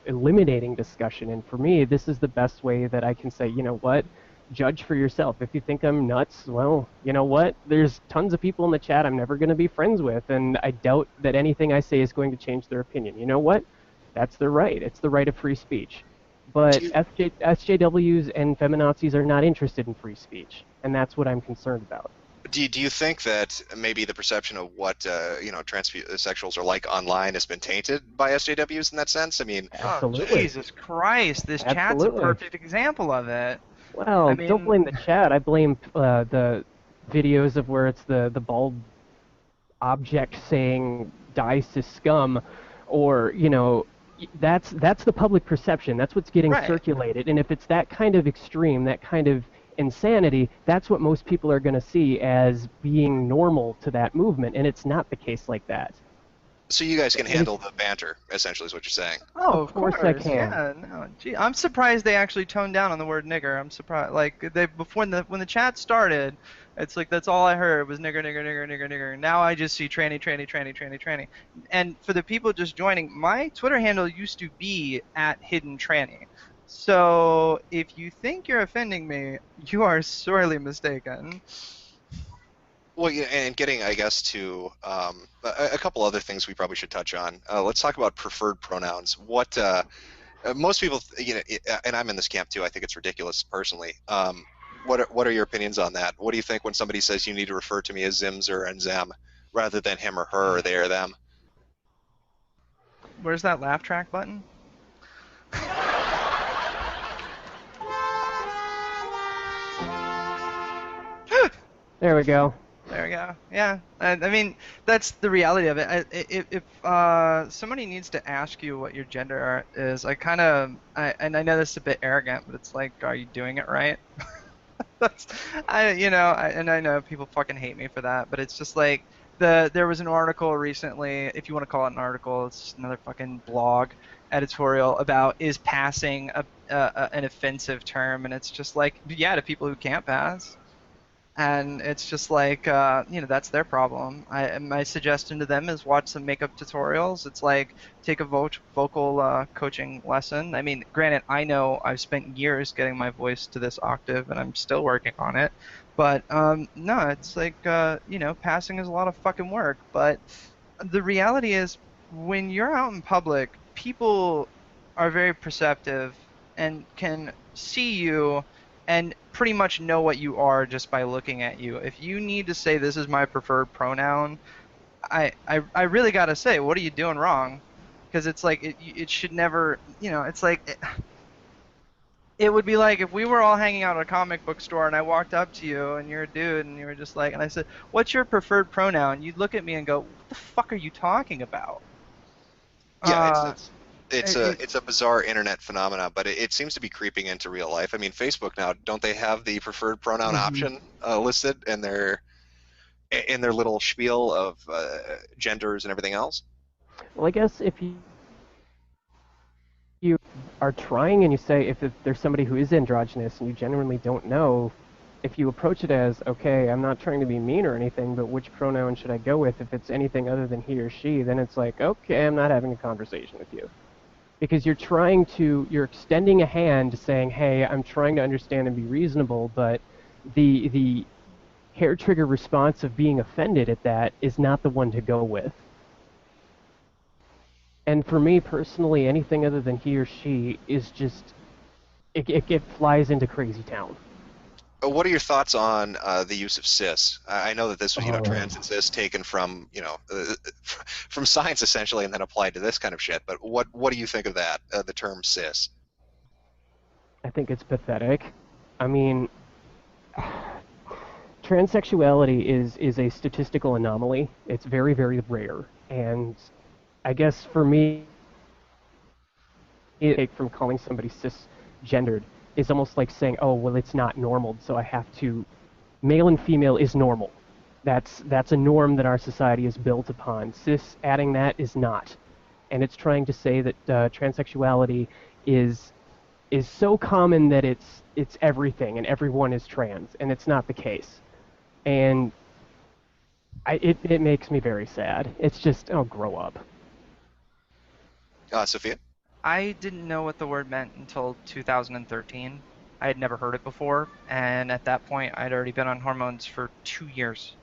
eliminating discussion. And for me, this is the best way that I can say, you know what? Judge for yourself. If you think I'm nuts, well, you know what? There's tons of people in the chat I'm never going to be friends with, and I doubt that anything I say is going to change their opinion. You know what? That's their right. It's the right of free speech. But SJWs and feminazis are not interested in free speech, and that's what I'm concerned about. Do you think that maybe the perception of what transsexuals are like online has been tainted by SJWs in that sense? I mean, absolutely. Jesus Christ, this chat's a perfect example of it. Well, don't blame the chat. I blame the videos of where it's the bald object saying "dies to scum," or that's the public perception. That's what's getting circulated. And if it's that kind of extreme, that kind of insanity, that's what most people are going to see as being normal to that movement, and it's not the case like that. So you guys can handle the banter, essentially, is what you're saying. Oh, of course I can. Yeah, no, gee, I'm surprised they actually toned down on the word nigger. I'm surprised. Like when the chat started, it's like that's all I heard was nigger, nigger, nigger, nigger, nigger. Now I just see tranny, tranny, tranny, tranny, tranny. And for the people just joining, my Twitter handle used to be @hidden_tranny. So if you think you're offending me, you are sorely mistaken. Well, yeah, and getting, I guess, to a couple other things we probably should touch on. Let's talk about preferred pronouns. What most people, and I'm in this camp too. I think it's ridiculous personally. What are your opinions on that? What do you think when somebody says you need to refer to me as Zimzer and Zem rather than him or her or they or them? Where's that laugh track button? There we go. There we go. Yeah, I mean that's the reality of it. If somebody needs to ask you what your gender is, and I know this is a bit arrogant, but it's like, are you doing it right? That's, and I know people fucking hate me for that, but it's just like there was an article recently, if you want to call it an article, it's just another fucking blog editorial about is passing an offensive term, and it's just like, yeah, to people who can't pass. And it's just like, that's their problem. My suggestion to them is watch some makeup tutorials. It's like take a vocal coaching lesson. I mean, granted, I know I've spent years getting my voice to this octave, and I'm still working on it. But no, it's like, passing is a lot of fucking work. But the reality is, when you're out in public, people are very perceptive and can see you and pretty much know what you are just by looking at you. If you need to say this is my preferred pronoun, I really gotta say, what are you doing wrong? Because it's like it should never, it's like it would be like if we were all hanging out at a comic book store and I walked up to you and you're a dude and you were just like, and I said, "What's your preferred pronoun?" You'd look at me and go, "What the fuck are you talking about?" Yeah, it's Uh, it's it's a it, it's a bizarre internet phenomena, but it seems to be creeping into real life. I mean, Facebook now, don't they have the preferred pronoun Hmm. option listed in their little spiel of genders and everything else? Well, I guess if you are trying and you say if there's somebody who is androgynous and you genuinely don't know, if you approach it as, okay, I'm not trying to be mean or anything, but which pronoun should I go with? If it's anything other than he or she, then it's like, okay, I'm not having a conversation with you. Because you're extending a hand saying, hey, I'm trying to understand and be reasonable, but the hair trigger response of being offended at that is not the one to go with. And for me personally, anything other than he or she is just it flies into crazy town. What are your thoughts on the use of cis? I know that this was, Oh, trans and cis taken from, from science essentially, and then applied to this kind of shit. But what do you think of that? The term cis? I think it's pathetic. I mean, transsexuality is a statistical anomaly. It's very very rare, and I guess for me, take from calling somebody cisgendered is almost like saying, oh well, it's not normal, so I have to male and female is normal. That's a norm that our society is built upon. Cis adding that is not, and it's trying to say that transsexuality is is so common that it's everything and everyone is trans, and it's not the case. And it makes me very sad. It's just, oh, grow up. Sophia? I didn't know what the word meant until 2013. I had never heard it before, and at that point, I'd already been on hormones for 2 years.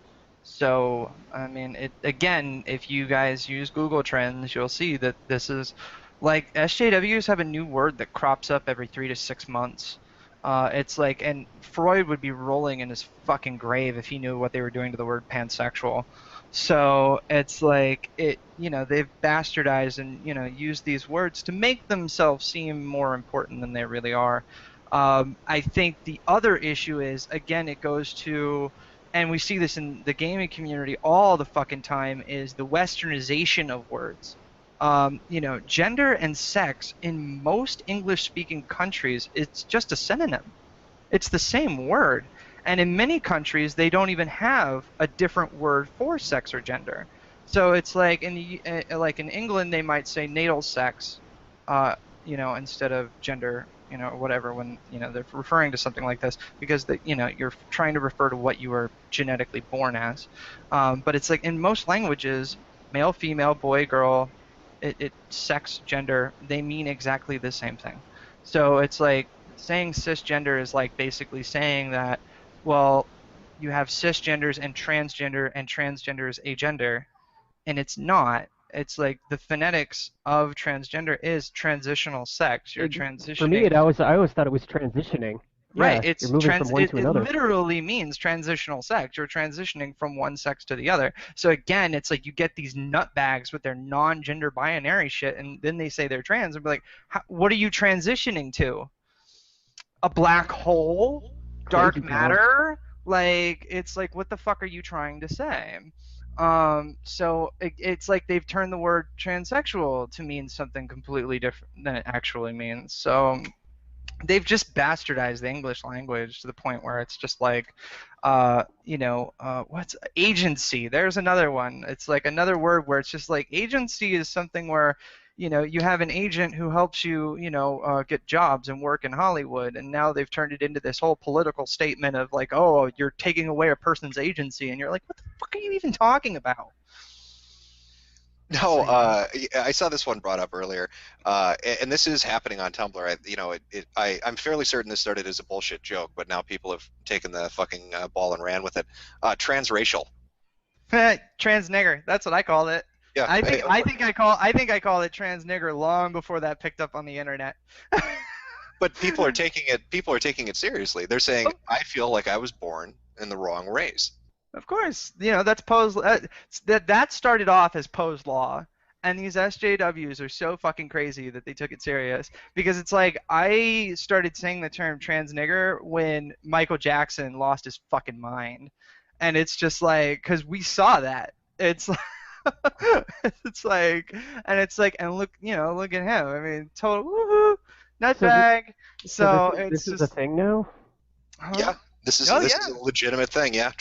So, I mean, it again, if you guys use Google Trends, you'll see that this is like SJWs have a new word that crops up every 3 to 6 months. It's like, and Freud would be rolling in his fucking grave if he knew what they were doing to the word pansexual. So it's like they've bastardized and used these words to make themselves seem more important than they really are. I think the other issue is, again, it goes to, and we see this in the gaming community all the fucking time, is the westernization of words. Gender and sex in most English-speaking countries, it's just a synonym. It's the same word. And in many countries, they don't even have a different word for sex or gender. So it's like like in England, they might say natal sex, uh, instead of gender, or whatever, when they're referring to something like this, because you're trying to refer to what you were genetically born as. But it's like in most languages, male, female, boy, girl, sex, gender, they mean exactly the same thing. So it's like saying cisgender is like basically saying that, well, you have cisgenders and transgender is agender, and it's not. It's like the phonetics of transgender is transitional sex. You're It, for me, transitioning. I always thought it was transitioning. Right, Yeah, you're it's moving from trans. one It, to it another. literally means transitional sex. You're transitioning from one sex to the other. So again, it's like you get these nutbags with their non-gender binary shit, and then they say they're trans, and be like, what are you transitioning to? A black hole? Dark Crazy town. matter? Like, it's like, what the fuck are you trying to say? So it's like they've turned the word transsexual to mean something completely different than it actually means. So they've just bastardized the English language to the point where it's just like, what's agency? There's another one. It's like another word where it's just like agency is something where, you have an agent who helps you, get jobs and work in Hollywood, and now they've turned it into this whole political statement of like, oh, you're taking away a person's agency, and you're like, what the fuck are you even talking about? No, So yeah. I saw this one brought up earlier, and this is happening on Tumblr. I'm fairly certain this started as a bullshit joke, but now people have taken the fucking ball and ran with it. Transracial. Trans nigger. That's what I called it. Yeah, I think I called it trans nigger long before that picked up on the internet. but people are taking it seriously. They're saying, I feel like I was born in the wrong race. Of course, that's Poe's. That started off as Poe's law, and these SJWs are so fucking crazy that they took it serious. Because it's like I started saying the term trans nigger when Michael Jackson lost his fucking mind, and it's just like because we saw that. It's it's like, and look at him. I mean, total woohoo, So this, nutbag. So this it's is a just, thing now. Yeah, huh? this is Oh this is yeah. a legitimate thing. Yeah,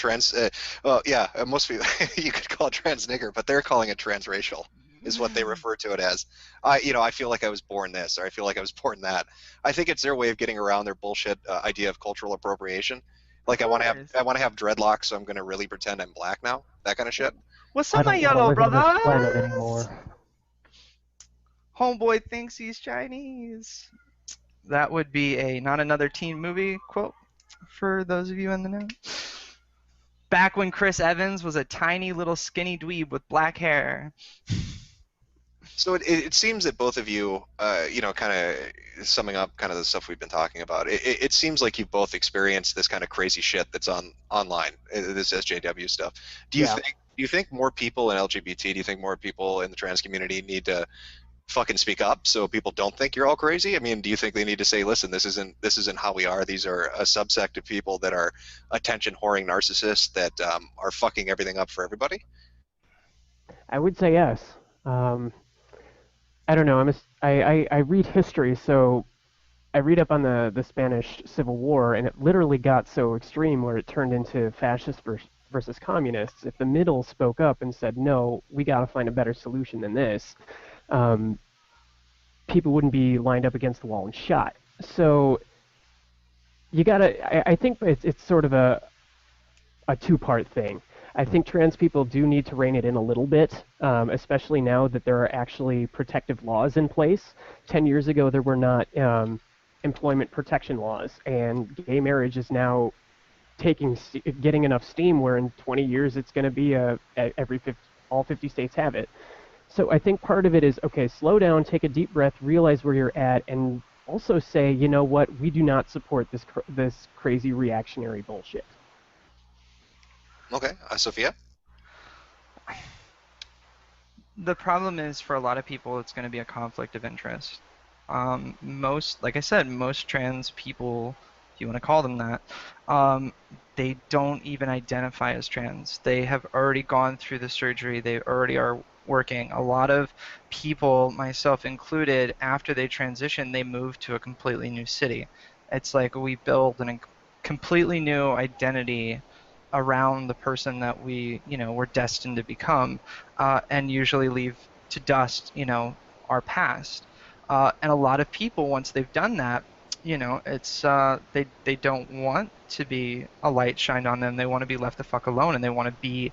well, yeah, most people you could call it trans nigger, but they're calling it transracial, is what they refer to it as. I feel like I was born this, or I feel like I was born that. I think it's their way of getting around their bullshit idea of cultural appropriation. Of Like course. I want to have dreadlocks, so I'm going to really pretend I'm black now. That kind of shit. What's I up, my don't want to yellow live on this planet brothers? anymore. Homeboy thinks he's Chinese. That would be a not another teen movie quote for those of you in the know. Back when Chris Evans was a tiny little skinny dweeb with black hair. So it seems that both of you, kind of summing up kind of the stuff we've been talking about, it seems like you've both experienced this kind of crazy shit that's online, this SJW stuff. Do you Yeah. think do you think more people in LGBT, do you think more people in the trans community need to fucking speak up so people don't think you're all crazy? I mean, do you think they need to say, listen, this isn't how we are. These are a subsect of people that are attention whoring narcissists that are fucking everything up for everybody? I would say yes. Um, I don't know. I read history, so I read up on the Spanish Civil War, and it literally got so extreme where it turned into fascists versus communists. If the middle spoke up and said, no, we got to find a better solution than this, um, people wouldn't be lined up against the wall and shot. So you gotta. I think it's sort of a two-part thing. I think trans people do need to rein it in a little bit, especially now that there are actually protective laws in place. 10 years ago, there were not employment protection laws, and gay marriage is now getting enough steam where in 20 years it's going to be all 50 states have it. So I think part of it is, okay, slow down, take a deep breath, realize where you're at, and also say, you know what, we do not support this crazy reactionary bullshit. Okay, Sophia? The problem is for a lot of people, it's going to be a conflict of interest. Like I said, most trans people, if you want to call them that, um, they don't even identify as trans. They have already gone through the surgery. They already are working. A lot of people, myself included, after they transition, they move to a completely new city. It's like we build a completely new identity around the person that we're destined to become, and usually leave to dust, our past. And a lot of people, once they've done that, it's they don't want to be a light shined on them. They want to be left the fuck alone, and they want to be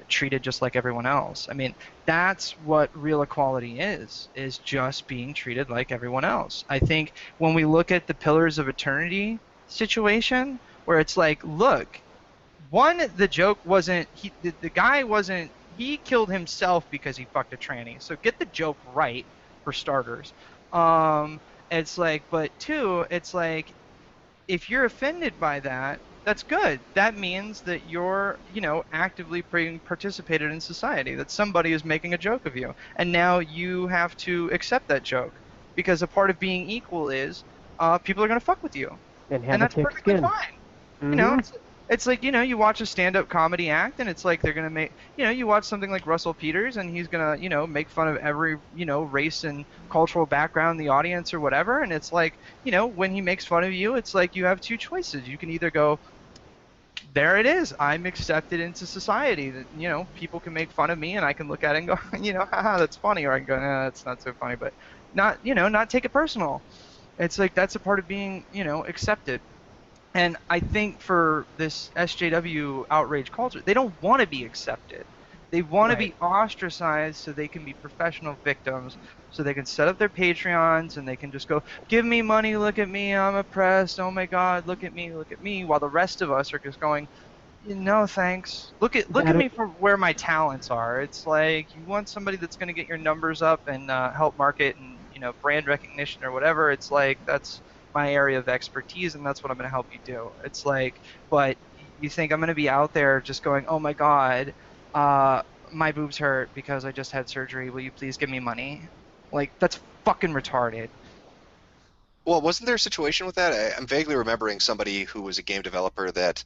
treated just like everyone else. I mean, that's what real equality is just being treated like everyone else. I think when we look at the Pillars of Eternity situation, where it's like, look, one, the joke wasn't the guy wasn't he killed himself because he fucked a tranny. So get the joke right for starters. Um, it's like, but two, it's like if you're offended by that, that's good. That means that you're, actively being participated in society. That somebody is making a joke of you, and now you have to accept that joke because a part of being equal is people are gonna fuck with you, And and have a that's thick perfectly skin. fine. You know, Hmm. It's like, you watch a stand-up comedy act and it's like they're gonna make, you watch something like Russell Peters and he's gonna, make fun of every, race and cultural background in the audience or whatever. And it's like, when he makes fun of you, it's like you have two choices. You can either go, there it is, I'm accepted into society. That, people can make fun of me and I can look at it and go, haha, that's funny. Or I can go, nah, that's not so funny, but not take it personal. It's like that's a part of being, accepted. And I think for this SJW outrage culture, they don't want to be accepted. They want to Right. be ostracized so they can be professional victims, so they can set up their Patreons and they can just go, give me money, look at me, I'm oppressed, oh my God, look at me, while the rest of us are just going, no thanks. Look at That me for where my talents are. It's like you want somebody that's going to get your numbers up and help market and brand recognition or whatever. It's like that's my area of expertise and that's what I'm going to help you do. It's like, but you think I'm going to be out there just going, oh my God, my boobs hurt because I just had surgery. Will you please give me money? Like that's fucking retarded. Well, wasn't there a situation with that? I'm vaguely remembering somebody who was a game developer that,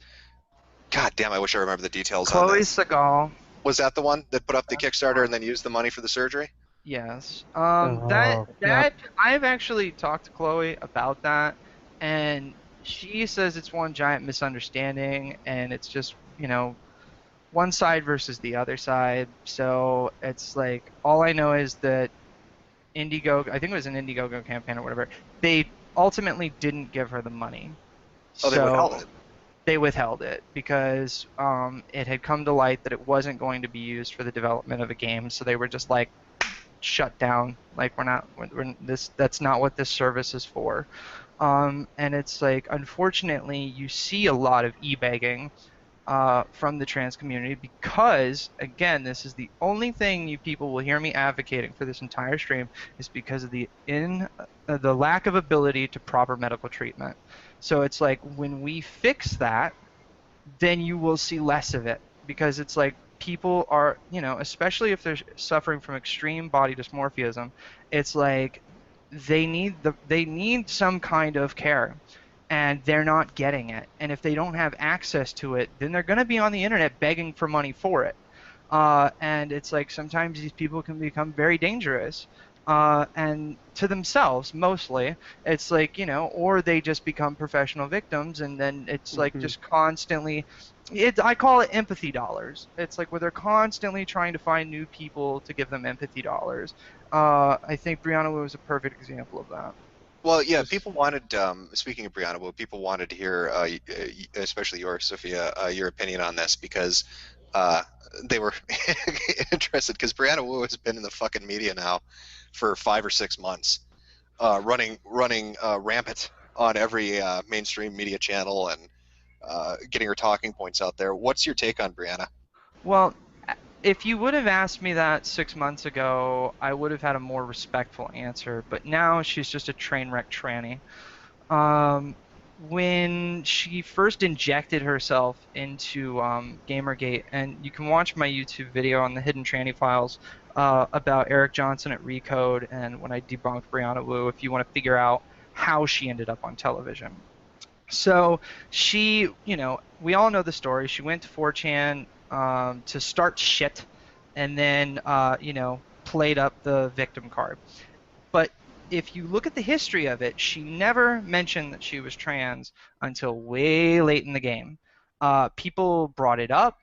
God damn, I wish I remember the details on Chloe this. Segal. Was that the one that put up the That's the Kickstarter and one. then used the money for the surgery? Yes. That Oh, yep. that I've actually talked to Chloe about that, and she says it's one giant misunderstanding, and it's just, one side versus the other side. So it's like all I know is that Indiegogo, I think it was an Indiegogo campaign or whatever, they ultimately didn't give her the money. Oh, they withheld So it. they withheld it because it had come to light that it wasn't going to be used for the development of a game. So they were just like, shut down. Like we're this. That's not what this service is for. And it's like, unfortunately, you see a lot of e-begging from the trans community because, again, this is the only thing you people will hear me advocating for this entire stream is because of the lack of ability to proper medical treatment. So it's like when we fix that, then you will see less of it because it's like people are, especially if they're suffering from extreme body dysmorphism, it's like they need some kind of care and they're not getting it. And if they don't have access to it, then they're going to be on the internet begging for money for it. And it's like sometimes these people can become very dangerous. And to themselves mostly, it's like, or they just become professional victims, and then it's like Hmm. just constantly, I call it empathy dollars. It's like where they're constantly trying to find new people to give them empathy dollars. I think Brianna Wu is a perfect example of that. Well, yeah, Just people wanted, speaking of Brianna, well, people wanted to hear, especially yours, Sophia, your opinion on this because uh, they were interested because Brianna Wu has been in the fucking media now for 5 or 6 months, running rampant on every mainstream media channel and getting her talking points out there. What's your take on Brianna? Well, if you would have asked me that 6 months ago, I would have had a more respectful answer. But now she's just a train wreck tranny. Um, when she first injected herself into Gamergate, and you can watch my YouTube video on the Hidden Tranny Files about Eric Johnson at Recode and when I debunked Brianna Wu, if you want to figure out how she ended up on television. So she, we all know the story. She went to 4chan to start shit and then, played up the victim card. But if you look at the history of it, she never mentioned that she was trans until way late in the game. People brought it up.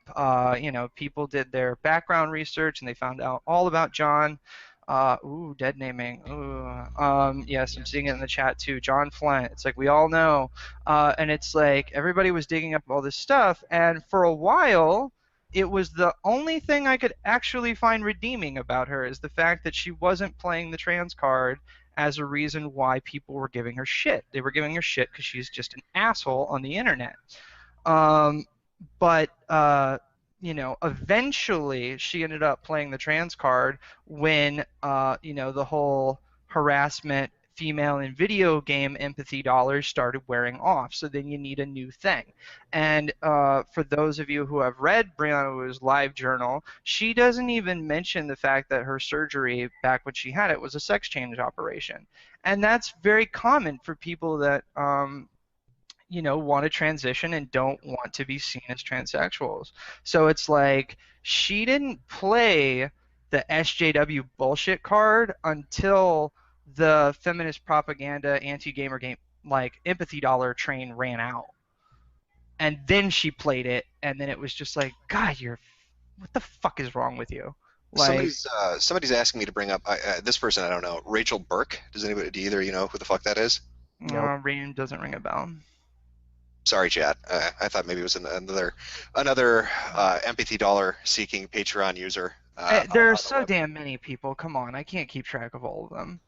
People did their background research and they found out all about John. Dead naming. Ooh. Yes, I'm seeing it in the chat too. John Flint. It's like we all know. And it's like everybody was digging up all this stuff. And for a while, it was the only thing I could actually find redeeming about her is the fact that she wasn't playing the trans card as a reason why people were giving her shit. They were giving her shit because she's just an asshole on the internet. Um, but eventually she ended up playing the trans card when, the whole harassment, female in video game empathy dollars started wearing off. So then you need a new thing. And for those of you who have read Brianna's live journal, she doesn't even mention the fact that her surgery back when she had it was a sex change operation. And that's very common for people that want to transition and don't want to be seen as transsexuals. So it's like she didn't play the SJW bullshit card until the feminist propaganda anti-gamer game like empathy dollar train ran out. And then she played it, and then it was just like, God, what the fuck is wrong with you? Like, Somebody's asking me to bring up this person. I don't know. Rachel Burke. Do either you know who the fuck that is? Nope. Rain doesn't ring a bell. Sorry, chat. I thought maybe it was another empathy dollar seeking Patreon user. There are on the so web. damn many people. Come on, I can't keep track of all of them.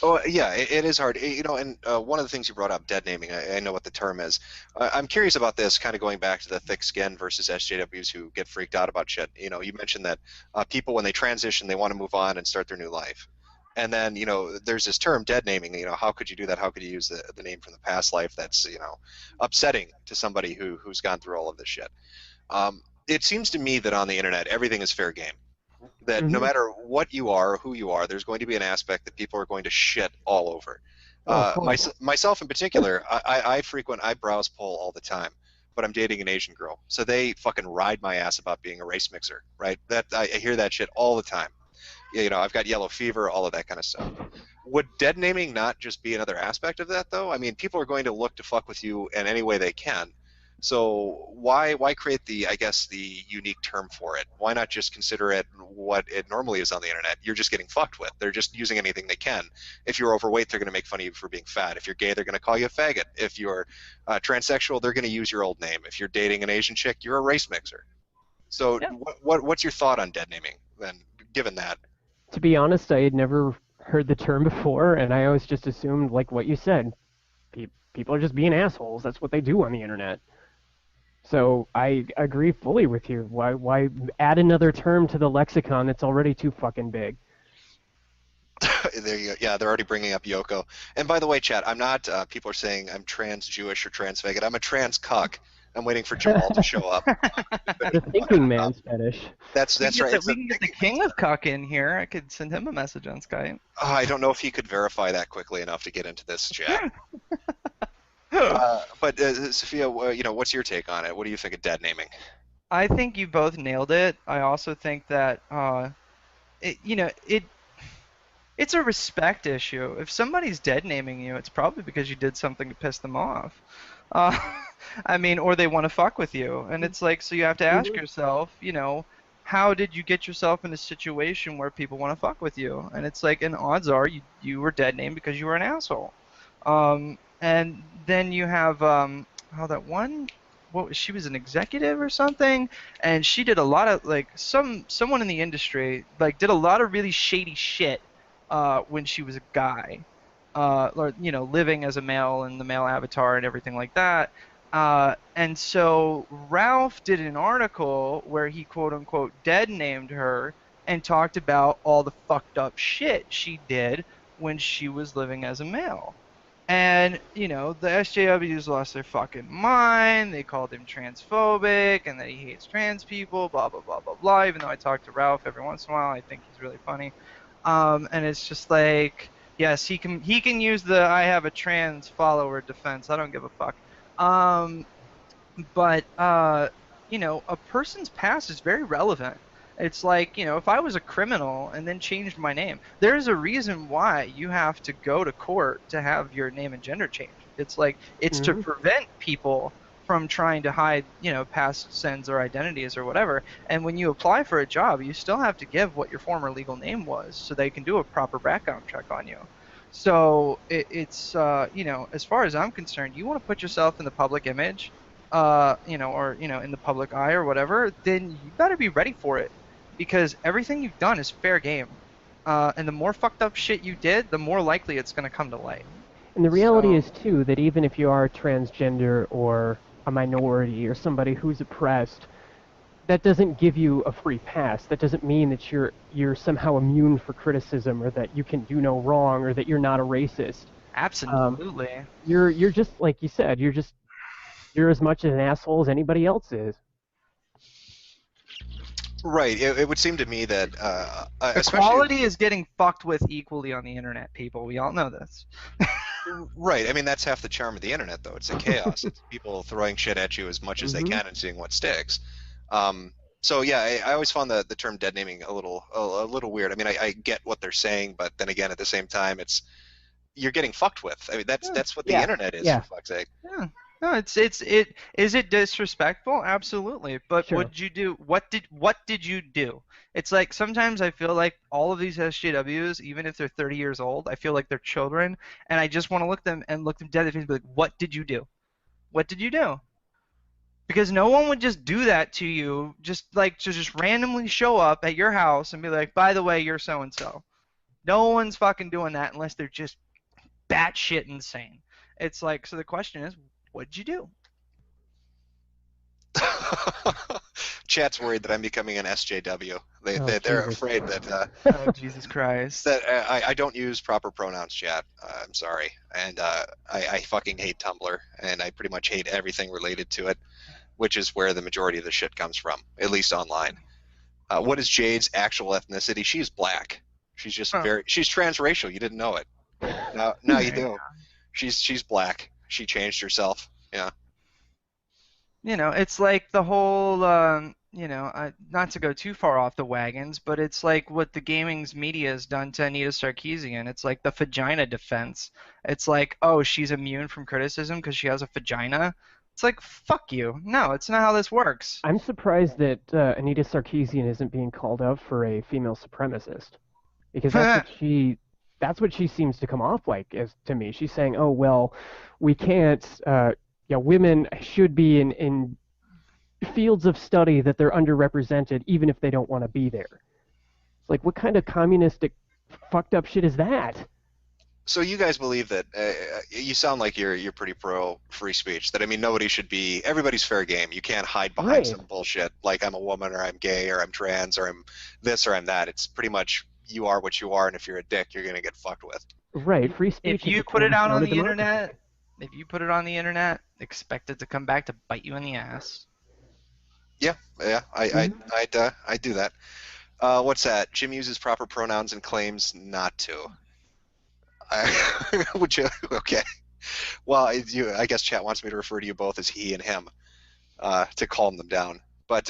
Oh yeah, it is hard. And one of the things you brought up, dead naming. I know what the term is. I'm curious about this, kind of going back to the thick skin versus SJWs who get freaked out about shit. You mentioned that people when they transition, they want to move on and start their new life. And then, there's this term, dead naming. How could you do that? How could you use the name from the past life that's, upsetting to somebody who's gone through all of this shit? It seems to me that on the internet, everything is fair game. That no Hmm. matter what you are or who you are, there's going to be an aspect that people are going to shit all over. Oh, of course. Myself in particular, I browse poll all the time, but I'm dating an Asian girl, so they fucking ride my ass about being a race mixer, right? I hear that shit all the time. I've got yellow fever, all of that kind of stuff. Would dead naming not just be another aspect of that, though? I mean, people are going to look to fuck with you in any way they can. So why create the unique term for it? Why not just consider it what it normally is on the internet? You're just getting fucked with. They're just using anything they can. If you're overweight, they're going to make fun of you for being fat. If you're gay, they're going to call you a faggot. If you're transsexual, they're going to use your old name. If you're dating an Asian chick, you're a race mixer. So Yeah. what's your thought on dead naming then, given that? To be honest, I had never heard the term before, and I always just assumed, like what you said, people are just being assholes. That's what they do on the internet. So I agree fully with you. Why add another term to the lexicon that's already too fucking big? There you go. Yeah, they're already bringing up Yoko. And by the way, chat, I'm not. People are saying I'm trans Jewish or trans faggot. I'm a trans cuck. I'm waiting for Jamal to show up. The thinking man's fetish. That's right. It's We the can get the thinking king man's of cuck in here. I could send him a message on Skype. I don't know if he could verify that quickly enough to get into this chat. But Sophia, what's your take on it? What do you think of dead naming? I think you both nailed it. I also think that it, it's a respect issue. If somebody's dead naming you, it's probably because you did something to piss them off. Uh, I mean, or they want to fuck with you. And it's like, so you have to ask Mhm. yourself, how did you get yourself in a situation where people want to fuck with you? And it's like, and odds are you were dead named because you were an asshole. And then you have, how that one, she was an executive or something, and she did a lot of, like, someone in the industry, like, did a lot of really shady shit when she was a guy, or living as a male in the male avatar and everything like that. And so Ralph did an article where he quote unquote dead named her and talked about all the fucked up shit she did when she was living as a male. And, the SJWs lost their fucking mind. They called him transphobic and that he hates trans people, blah, blah, blah, blah, blah. Even though I talk to Ralph every once in a while, I think he's really funny. And it's just like, yes, he can use the I have a trans follower defense. I don't give a fuck. Um, but a person's past is very relevant. It's like, if I was a criminal and then changed my name, there's a reason why you have to go to court to have your name and gender changed. It's like, it's to Mhm. prevent people from trying to hide, past sins or identities or whatever. And when you apply for a job, you still have to give what your former legal name was so they can do a proper background check on you. So it's as far as I'm concerned, you want to put yourself in the public image, or in the public eye or whatever, then you better be ready for it, because everything you've done is fair game. And the more fucked up shit you did, the more likely it's going to come to light. And the reality So, is, too, that even if you are transgender or a minority or somebody who's oppressed, that doesn't give you a free pass. That doesn't mean that you're somehow immune for criticism or that you can do no wrong or that you're not a racist. Um, absolutely. you're just like you said. You're as much an asshole as anybody else is. Right. It would seem to me that, especially Equality is getting fucked with equally on the internet, people. We all know this. Right. I mean, that's half the charm of the internet, though. It's a chaos. It's people throwing shit at you as much as they Hmm. can and seeing what sticks. Um, so yeah, I always found the term dead naming a little weird. I mean, I get what they're saying, but then again, at the same time, it's you're getting fucked with. I mean, Yeah, that's what the Yeah, internet is, for yeah, fuck's sake. yeah. No, it is it disrespectful? Absolutely. But what sure. did you do? What did you do? It's like sometimes I feel like all of these SJWs, even if they're 30 years old, I feel like they're children, and I just want to look them dead in the face and be like, what did you do? What did you do? Because no one would just do that to you, just like to just randomly show up at your house and be like, by the way, you're so and so. No one's fucking doing that unless they're just batshit insane. It's like, so the question is, what did you do? Chat's worried that I'm becoming an SJW. Oh, They're Jesus. afraid that Oh, Jesus Christ. I don't use proper pronouns, chat. I'm sorry, and I fucking hate Tumblr, and I pretty much hate everything related to it, which is where the majority of the shit comes from, at least online. What is Jade's actual ethnicity? She's black. She's just Huh. she's transracial. You didn't know it. Now you There you do. go. She's black. She changed herself. Yeah. It's like the whole, not to go too far off the wagons, but it's like what the gaming's media has done to Anita Sarkeesian. It's like the vagina defense. It's like, oh, she's immune from criticism because she has a vagina. It's like, fuck you. No, it's not how this works. I'm surprised that Anita Sarkeesian isn't being called out for a female supremacist, because that's what she seems to come off like as to me. She's saying, "Oh well, we can't. Women should be in fields of study that they're underrepresented, even if they don't want to be there." It's like, what kind of communistic, fucked up shit is that? So you guys believe that you sound like you're pretty pro free speech. That I mean, nobody should be. Everybody's fair game. You can't hide behind Right, some bullshit like I'm a woman or I'm gay or I'm trans or I'm this or I'm that. It's pretty much you are what you are, and if you're a dick, you're gonna get fucked with. right. Free If speech is a you put it out cornerstone on of the democracy. internet, if you put it on the internet, expect it to come back to bite you in the ass. Yeah, yeah. Hmm. I'd do that. What's that? Jim uses proper pronouns and claims not to. Would you? Okay. Well, I guess chat wants me to refer to you both as he and him to calm them down. But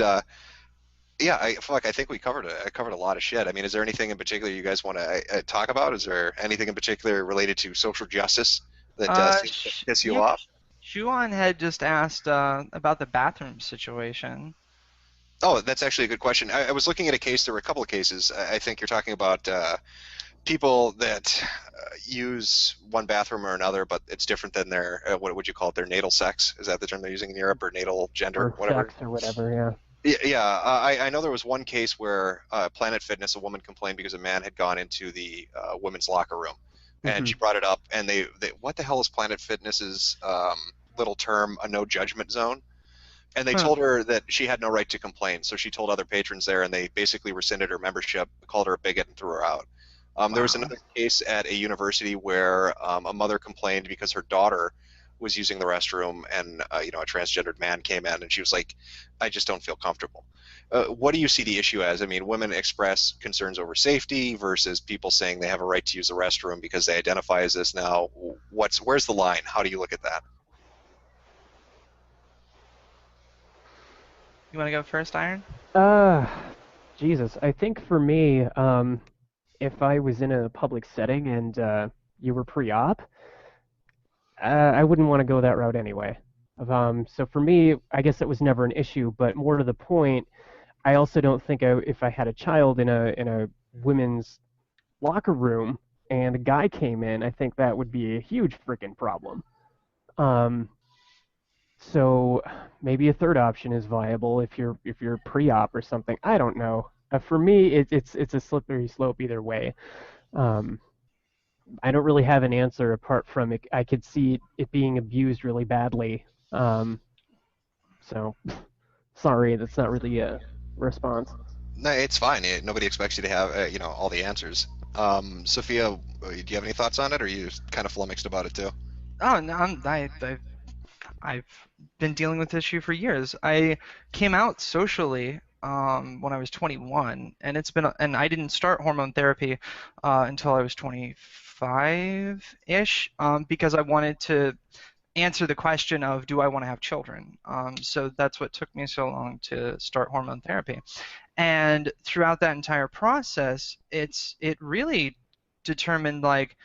yeah, I think I covered a lot of shit. I mean, is there anything in particular you guys want to talk about? Is there anything in particular related to social justice that seems to piss you off? Shuan had just asked about the bathroom situation. Oh, that's actually a good question. I was looking at a case. There were a couple of cases. I think you're talking about people that use one bathroom or another, but it's different than their what would you call it? Their natal sex? Is that the term they're using in Europe, or natal gender, Birth whatever? sex or whatever, yeah. Yeah, I know there was one case where Planet Fitness, a woman complained because a man had gone into the women's locker room, and Hmm. she brought it up, and they what the hell is Planet Fitness's little term, a no judgment zone? And they Huh. told her that she had no right to complain, so she told other patrons there, and they basically rescinded her membership, called her a bigot, and threw her out. There was Wow. another case at a university where a mother complained because her daughter was using the restroom, and a transgendered man came in, and she was like, "I just don't feel comfortable." What do you see the issue as? I mean, women express concerns over safety versus people saying they have a right to use the restroom because they identify as this now. Where's the line? How do you look at that? You want to go first, Iron? Uh, Jesus, I think for me, if I was in a public setting and you were pre-op, I wouldn't want to go that route anyway. So for me, I guess it was never an issue, but more to the point, I also don't think if I had a child in a women's locker room and a guy came in, I think that would be a huge freaking problem. Um, so maybe a third option is viable if you're pre-op or something. I don't know. For me, it's a slippery slope either way. Um, I don't really have an answer apart from it. I could see it being abused really badly. Um, so sorry, that's not really a response. No, it's fine. Nobody expects you to have all the answers. Sophia, do you have any thoughts on it, or are you kind of flummoxed about it too? Oh, no, I've been dealing with this issue for years. I came out socially when I was 21, and I didn't start hormone therapy until I was 24. 25-ish, because I wanted to answer the question of do I want to have children. So that's what took me so long to start hormone therapy. And throughout that entire process, it really determined like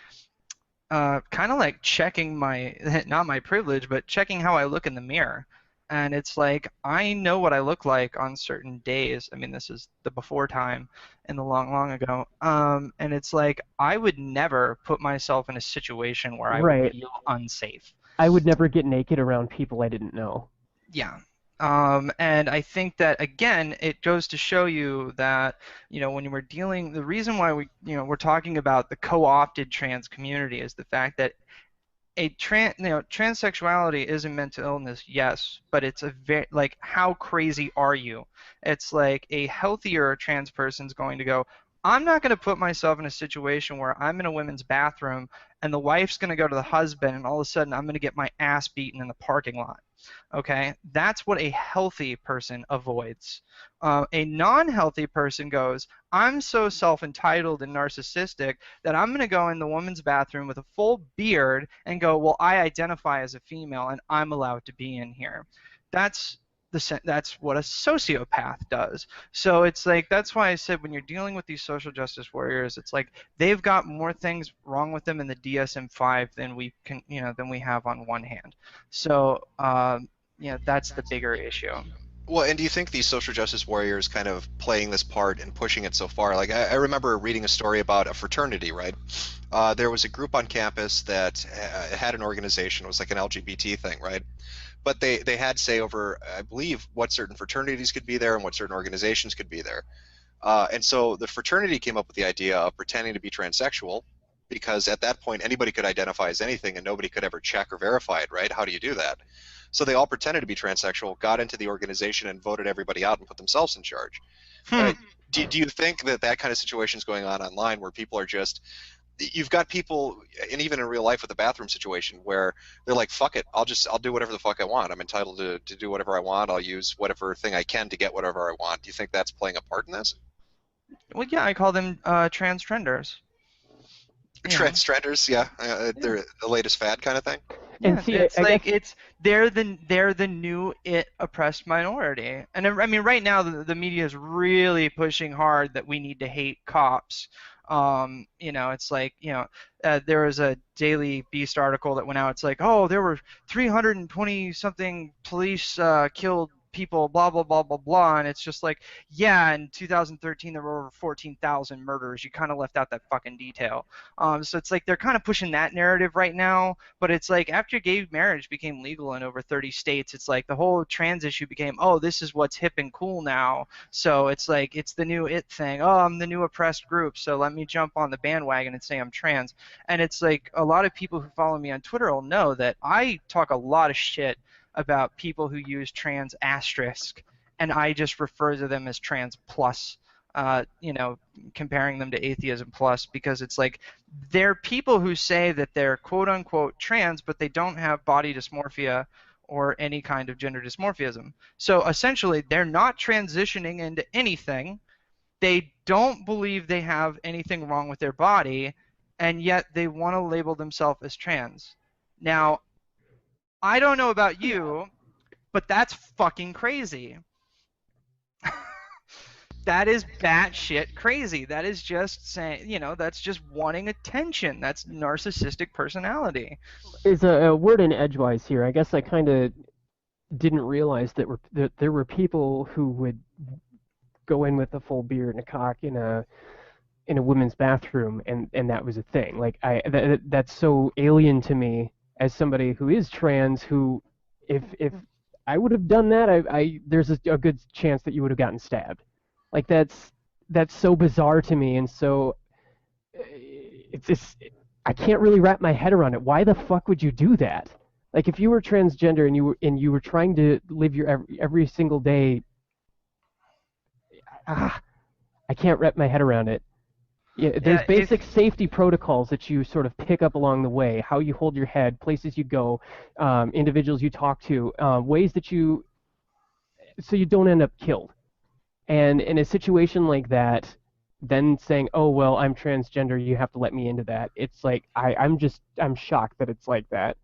kind of like checking my not my privilege, but checking how I look in the mirror. And it's like I know what I look like on certain days. I mean, this is the before time in the long, long ago. And it's like I would never put myself in a situation where I would Right. feel unsafe. I would never get naked around people I didn't know. Yeah. And I think that again, it goes to show you that, when we're dealing, the reason why we're talking about the co-opted trans community is the fact that transsexuality is a mental illness, yes, but it's a very, like, how crazy are you? It's like a healthier trans person's going to go, I'm not going to put myself in a situation where I'm in a women's bathroom and the wife's going to go to the husband and all of a sudden I'm going to get my ass beaten in the parking lot. Okay, that's what a healthy person avoids. A non-healthy person goes, I'm so self-entitled and narcissistic that I'm going to go in the woman's bathroom with a full beard and go, well, I identify as a female and I'm allowed to be in here. That's that's what a sociopath does. So it's like that's why I said when you're dealing with these social justice warriors, it's like they've got more things wrong with them in the DSM-5 than we have on one hand. So that's the bigger issue. Well, and do you think these social justice warriors kind of playing this part and pushing it so far? Like, I remember reading a story about a fraternity, right? There was a group on campus that had an organization. It was like an LGBT thing, right? But they had say over, I believe, what certain fraternities could be there and what certain organizations could be there. And so the fraternity came up with the idea of pretending to be transsexual because at that point anybody could identify as anything and nobody could ever check or verify it, right? How do you do that? So they all pretended to be transsexual, got into the organization, and voted everybody out and put themselves in charge. Hmm. Do you think that kind of situation is going on online where people are just you've got people, and even in real life with the bathroom situation, where they're like, "Fuck it, I'll do whatever the fuck I want. I'm entitled to do whatever I want. I'll use whatever thing I can to get whatever I want." Do you think that's playing a part in this? Well, yeah, I call them trans-trenders. Transgenders, yeah, Yeah. they're the latest fad kind of thing. And Yeah, see, it's I like guess they're the new oppressed minority, and I mean right now the media is really pushing hard that we need to hate cops. It's like there was a Daily Beast article that went out. It's like, oh, there were 320 something police killed people, blah blah blah blah blah, and it's just like, yeah, in 2013 there were over 14,000 murders. You kind of left out that fucking detail. So it's like they're kind of pushing that narrative right now, but it's like after gay marriage became legal in over 30 states, it's like the whole trans issue became, oh, this is what's hip and cool now. So it's like it's the new it thing. Oh, I'm the new oppressed group, so let me jump on the bandwagon and say I'm trans. And it's like a lot of people who follow me on Twitter will know that I talk a lot of shit about people who use trans asterisk, and I just refer to them as trans plus, comparing them to atheism plus, because it's like they're people who say that they're quote unquote trans, but they don't have body dysmorphia or any kind of gender dysmorphism. So essentially, they're not transitioning into anything. They don't believe they have anything wrong with their body, and yet they want to label themselves as trans. Now, I don't know about you, but that's fucking crazy. That is batshit crazy. That is just saying, that's just wanting attention. That's narcissistic personality. is a word in edgewise here. I guess I kind of didn't realize that there were people who would go in with a full beard and a cock in a women's bathroom, and that was a thing. Like that's so alien to me as somebody who is trans. Who, if I would have done that, I there's a good chance that you would have gotten stabbed. Like that's so bizarre to me, and so it's just I can't really wrap my head around it. Why the fuck would you do that? Like if you were transgender and you were trying to live your every single day, I can't wrap my head around it. Yeah, there's Yeah, basic safety protocols that you sort of pick up along the way, how you hold your head, places you go, individuals you talk to, ways that so you don't end up killed. And in a situation like that, then saying, "Oh well, I'm transgender. You have to let me into that." It's like I'm shocked that it's like that.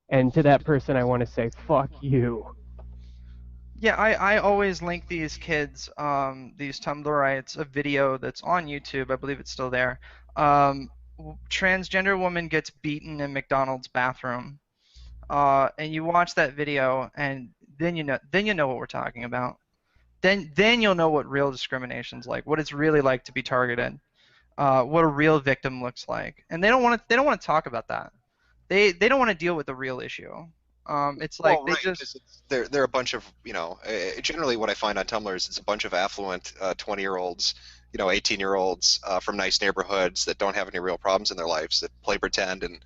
And to that person, I want to say, "Fuck you." Yeah, I always link these kids, these Tumblrites, a video that's on YouTube. I believe it's still there. Transgender woman gets beaten in McDonald's bathroom. And you watch that video, and then you know what we're talking about. Then you'll know what real discrimination's like, what it's really like to be targeted, what a real victim looks like. And they don't want to talk about that. They don't want to deal with the real issue. It's like Well, they right, just because they're a bunch of, generally what I find on Tumblr is it's a bunch of affluent 20-year-olds, 18-year-olds from nice neighborhoods that don't have any real problems in their lives that play pretend and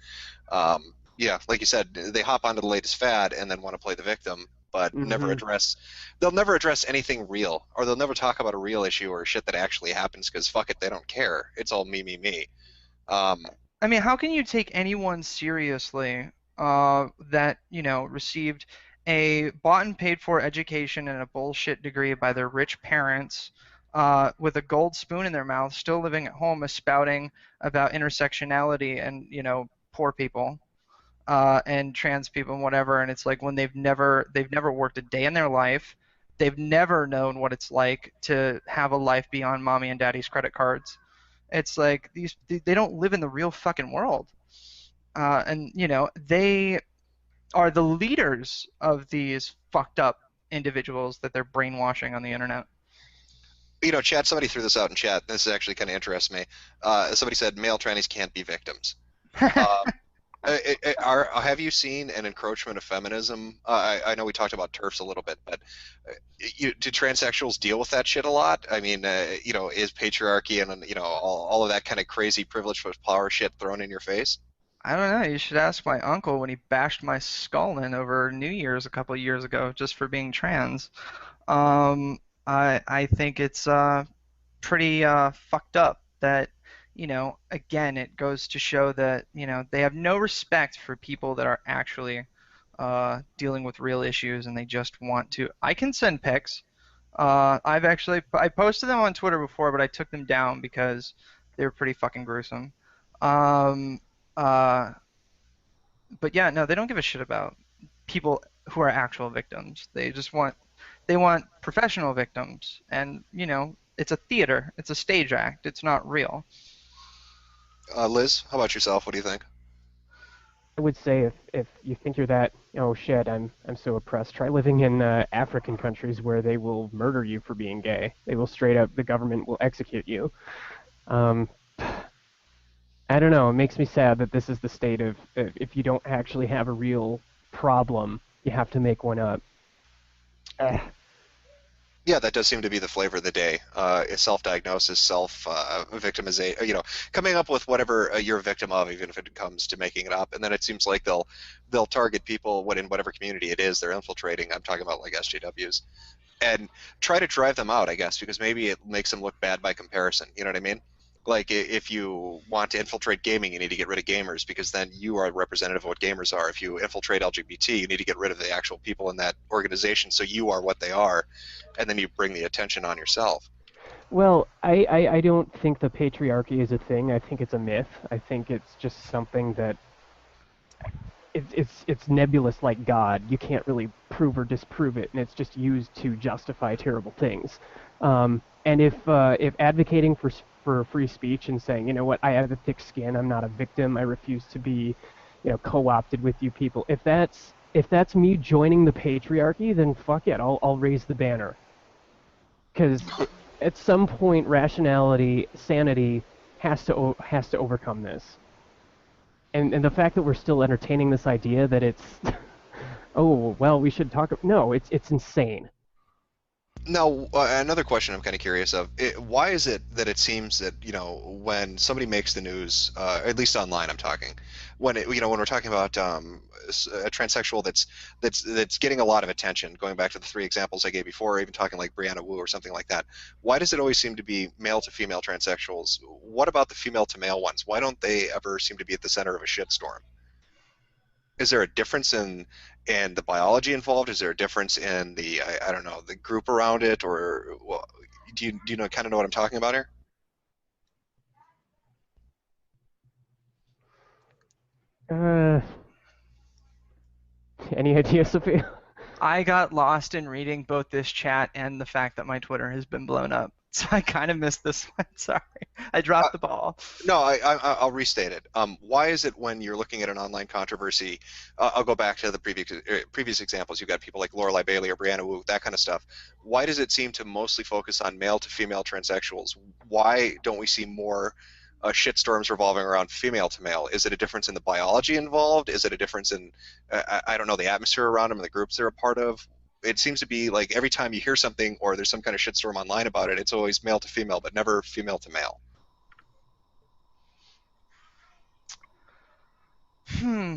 yeah, like you said, they hop onto the latest fad and then want to play the victim, but Hmm. they'll never address anything real, or they'll never talk about a real issue or shit that actually happens because fuck it, they don't care. It's all me, me, me. Um, I mean, how can you take anyone seriously that, received a bought and paid for education and a bullshit degree by their rich parents, with a gold spoon in their mouth, still living at home, spouting about intersectionality and, poor people, and trans people and whatever, and it's like when they've never worked a day in their life, they've never known what it's like to have a life beyond mommy and daddy's credit cards. It's like they don't live in the real fucking world, and they are the leaders of these fucked up individuals that they're brainwashing on the internet. Chat, somebody threw this out in chat. This actually kind of interests me. Somebody said male trannies can't be victims. Um, have you seen an encroachment of feminism? I know we talked about TERFs a little bit, but do transsexuals deal with that shit a lot? I mean, is patriarchy and all of that kind of crazy privilege with power shit thrown in your face? I don't know. You should ask my uncle when he bashed my skull in over New Year's a couple of years ago just for being trans. I think it's pretty fucked up that, again, it goes to show that, they have no respect for people that are actually dealing with real issues, and they just want to. I can send pics. I posted them on Twitter before, but I took them down because they were pretty fucking gruesome. Um, uh, but yeah, no, they don't give a shit about people who are actual victims. They want professional victims, and it's a theater, it's a stage act, it's not real. Liz, how about yourself? What do you think? I would say if you think you're that, oh shit, I'm so oppressed. Try living in African countries where they will murder you for being gay. They will straight up, the government will execute you. Um, I don't know. It makes me sad that this is the state of if you don't actually have a real problem, you have to make one up. Eh. Yeah, that does seem to be the flavor of the day. Self-diagnosis, self-victimization, coming up with whatever you're a victim of, even if it comes to making it up. And then it seems like they'll target people in whatever community it is they're infiltrating. I'm talking about like SJWs, and try to drive them out, I guess, because maybe it makes them look bad by comparison. You know what I mean? Like if you want to infiltrate gaming, you need to get rid of gamers because then you are a representative of what gamers are. If you infiltrate LGBT, you need to get rid of the actual people in that organization so you are what they are, and then you bring the attention on yourself. Well, I don't think the patriarchy is a thing. I think it's a myth. I think it's just something that it's nebulous like God. You can't really prove or disprove it, and it's just used to justify terrible things. And if advocating for free speech and saying, you know what, I have a thick skin, I'm not a victim, I refuse to be, co-opted with you people. If that's me joining the patriarchy, then fuck it, I'll raise the banner. Because at some point, rationality, sanity, has to overcome this. And the fact that we're still entertaining this idea that it's oh well we should talk no it's insane. Now, another question I'm kind of curious of: why is it that it seems that when somebody makes the news, at least online, I'm talking, when we're talking about a transsexual that's getting a lot of attention, going back to the three examples I gave before, or even talking like Brianna Wu or something like that, why does it always seem to be male to female transsexuals? What about the female to male ones? Why don't they ever seem to be at the center of a shitstorm? Is there a difference in the biology involved? Is there a difference in the I don't know, the group around it, or well, do you kind of know what I'm talking about here? Uh, any idea, Sophia? I got lost in reading both this chat and the fact that my Twitter has been blown up. So I kind of missed this one. Sorry. I Uh, dropped the ball. no, I'll restate it. Why is it when you're looking at an online controversy, I'll go back to the previous examples. You've got people like Lorelai Bailey or Brianna Wu, that kind of stuff. Why does it seem to mostly focus on male to female transsexuals? Why don't we see more shitstorms revolving around female to male? Is it a difference in the biology involved? Is it a difference in, I don't know, the atmosphere around them and the groups they're a part of? It seems to be like every time you hear something or there's some kind of shitstorm online about it, it's always male to female, but never female to male. Hmm.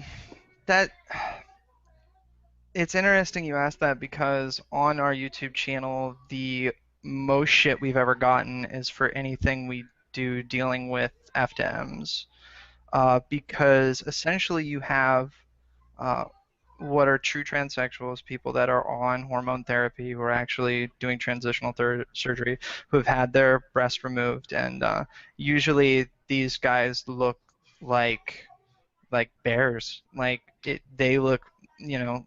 That It's interesting you asked that because on our YouTube channel, the most shit we've ever gotten is for anything we do dealing with FTMs. Because essentially you have uh, what are true transsexuals, people that are on hormone therapy, who are actually doing transitional surgery, who have had their breast removed, and usually these guys look like bears. They look,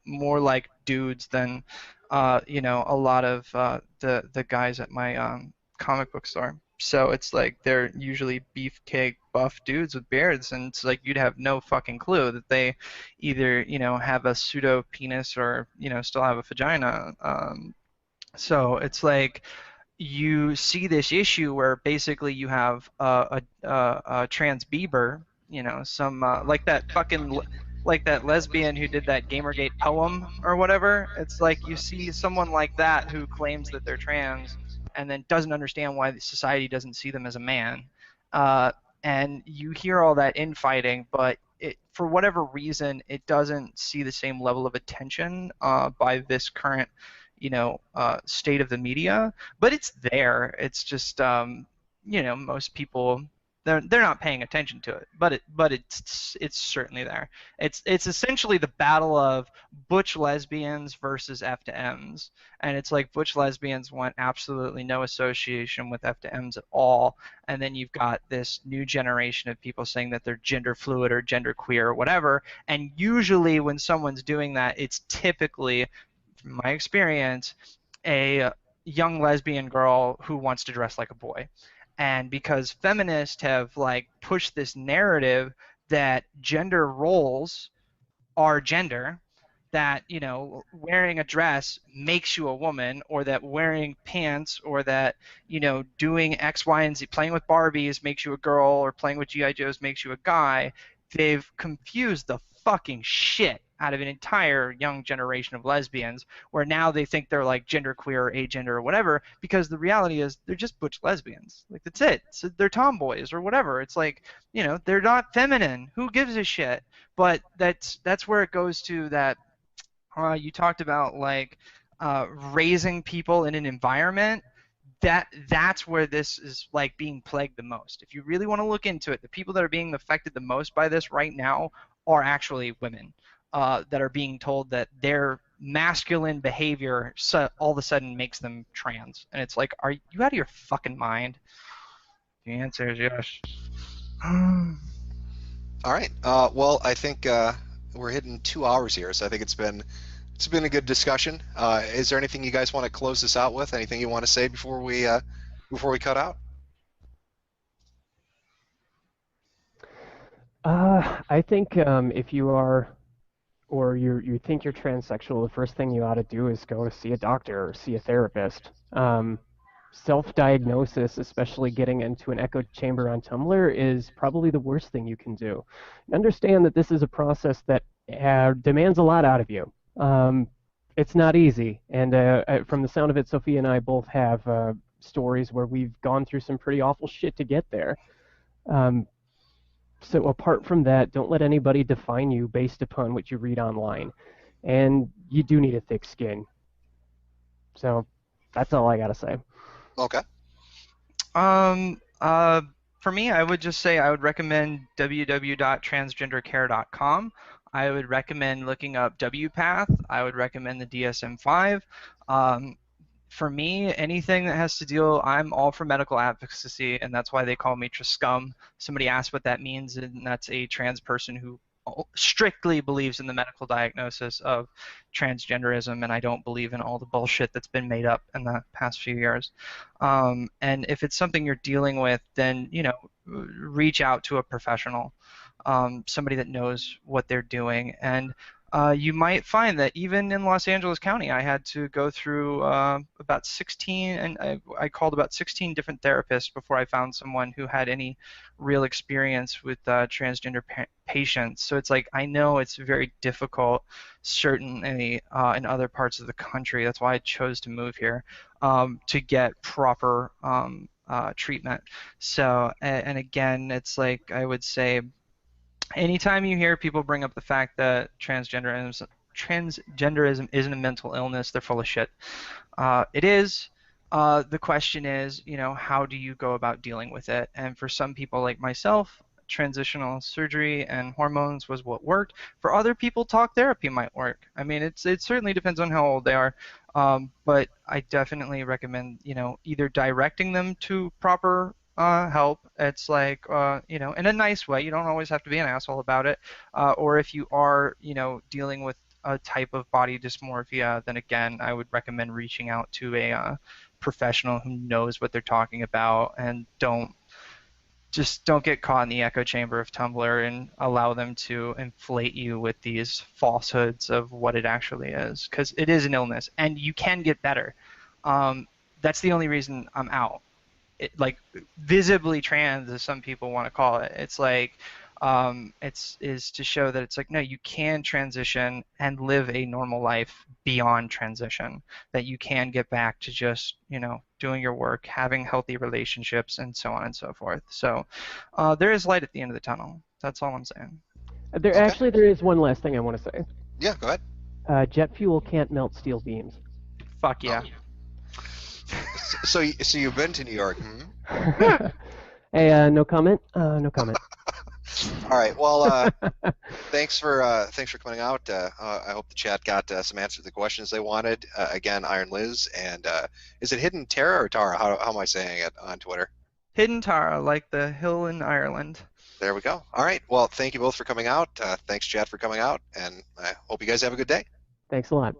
more like dudes than, a lot of the guys at my comic book store. So it's like they're usually beefcake buff dudes with beards, and it's like you'd have no fucking clue that they either, have a pseudo penis or, still have a vagina. So it's like you see this issue where basically you have a trans Bieber, some like that lesbian who did that Gamergate poem or whatever. It's like you see someone like that who claims that they're trans and then doesn't understand why the society doesn't see them as a man. Uh, and you hear all that infighting, but for whatever reason, it doesn't see the same level of attention by this current, state of the media. But it's there. It's just, most people they're not paying attention to it. But it's certainly there. It's essentially the battle of butch lesbians versus F to M's, and it's like butch lesbians want absolutely no association with F to M's at all, and then you've got this new generation of people saying that they're gender fluid or gender queer or whatever, and usually when someone's doing that, it's typically, from my experience, a young lesbian girl who wants to dress like a boy. And because feminists have like pushed this narrative that gender roles are gender, that wearing a dress makes you a woman, or that wearing pants, or that doing X, Y, and Z, playing with Barbies makes you a girl, or playing with GI Joes makes you a guy. They've confused the fucking shit out of an entire young generation of lesbians, where now they think they're like genderqueer or agender or whatever, because the reality is they're just butch lesbians. Like, that's it. So they're tomboys or whatever. It's like, they're not feminine. Who gives a shit? But that's where it goes to that. You talked about like raising people in an environment. That's where this is like being plagued the most. If you really want to look into it, the people that are being affected the most by this right now are actually women that are being told that their masculine behavior all of a sudden makes them trans. And it's like, are you out of your fucking mind? The answer is yes. All right. Well, I think we're hitting 2 hours here, so I think it's been a good discussion. Is there anything you guys want to close this out with? Anything you want to say before we cut out? I think if you are, or you think you're transsexual, the first thing you ought to do is go to see a doctor or see a therapist. Self-diagnosis, especially getting into an echo chamber on Tumblr, is probably the worst thing you can do. Understand that this is a process that demands a lot out of you. It's not easy, and from the sound of it, Sophia and I both have stories where we've gone through some pretty awful shit to get there. So apart from that, don't let anybody define you based upon what you read online. And you do need a thick skin. So that's all I gotta say. Okay. Um, for me, I would just say I would recommend www.transgendercare.com. I would recommend looking up WPATH. I would recommend the DSM-5. For me, anything that has to deal, I'm all for medical advocacy, and that's why they call me Triscum. Somebody asked what that means, and that's a trans person who strictly believes in the medical diagnosis of transgenderism, and I don't believe in all the bullshit that's been made up in the past few years. And if it's something you're dealing with, then reach out to a professional, somebody that knows what they're doing. And you might find that even in Los Angeles County, I had to go through about 16, and I called about 16 different therapists before I found someone who had any real experience with transgender patients. So it's like, I know it's very difficult, certainly in other parts of the country. That's why I chose to move here, to get proper treatment. So, and again, it's like, I would say, anytime you hear people bring up the fact that transgenderism isn't a mental illness, they're full of shit. It is. The question is, how do you go about dealing with it? And for some people like myself, transitional surgery and hormones was what worked. For other people, talk therapy might work. I mean, it certainly depends on how old they are. But I definitely recommend, either directing them to proper help. It's like, in a nice way. You don't always have to be an asshole about it. Or if you are, dealing with a type of body dysmorphia, then again, I would recommend reaching out to a professional who knows what they're talking about, and don't get caught in the echo chamber of Tumblr and allow them to inflate you with these falsehoods of what it actually is, because it is an illness and you can get better. That's the only reason I'm out. Like visibly trans, as some people want to call it. It's like it's is to show that it's like, no, you can transition and live a normal life beyond transition. That you can get back to just doing your work, having healthy relationships, and so on and so forth. So there is light at the end of the tunnel. That's all I'm saying. There is one last thing I want to say. Yeah, go ahead. Jet fuel can't melt steel beams. Fuck yeah. So you've been to New York? Hey, no comment. No comment. All right. Well, thanks for coming out. I hope the chat got some answers to the questions they wanted. Again, Iron Liz, and is it Hidden Tara or Tara? How am I saying it on Twitter? Hidden Tara, like the hill in Ireland. There we go. All right. Well, thank you both for coming out. Thanks, chat, for coming out, and I hope you guys have a good day. Thanks a lot.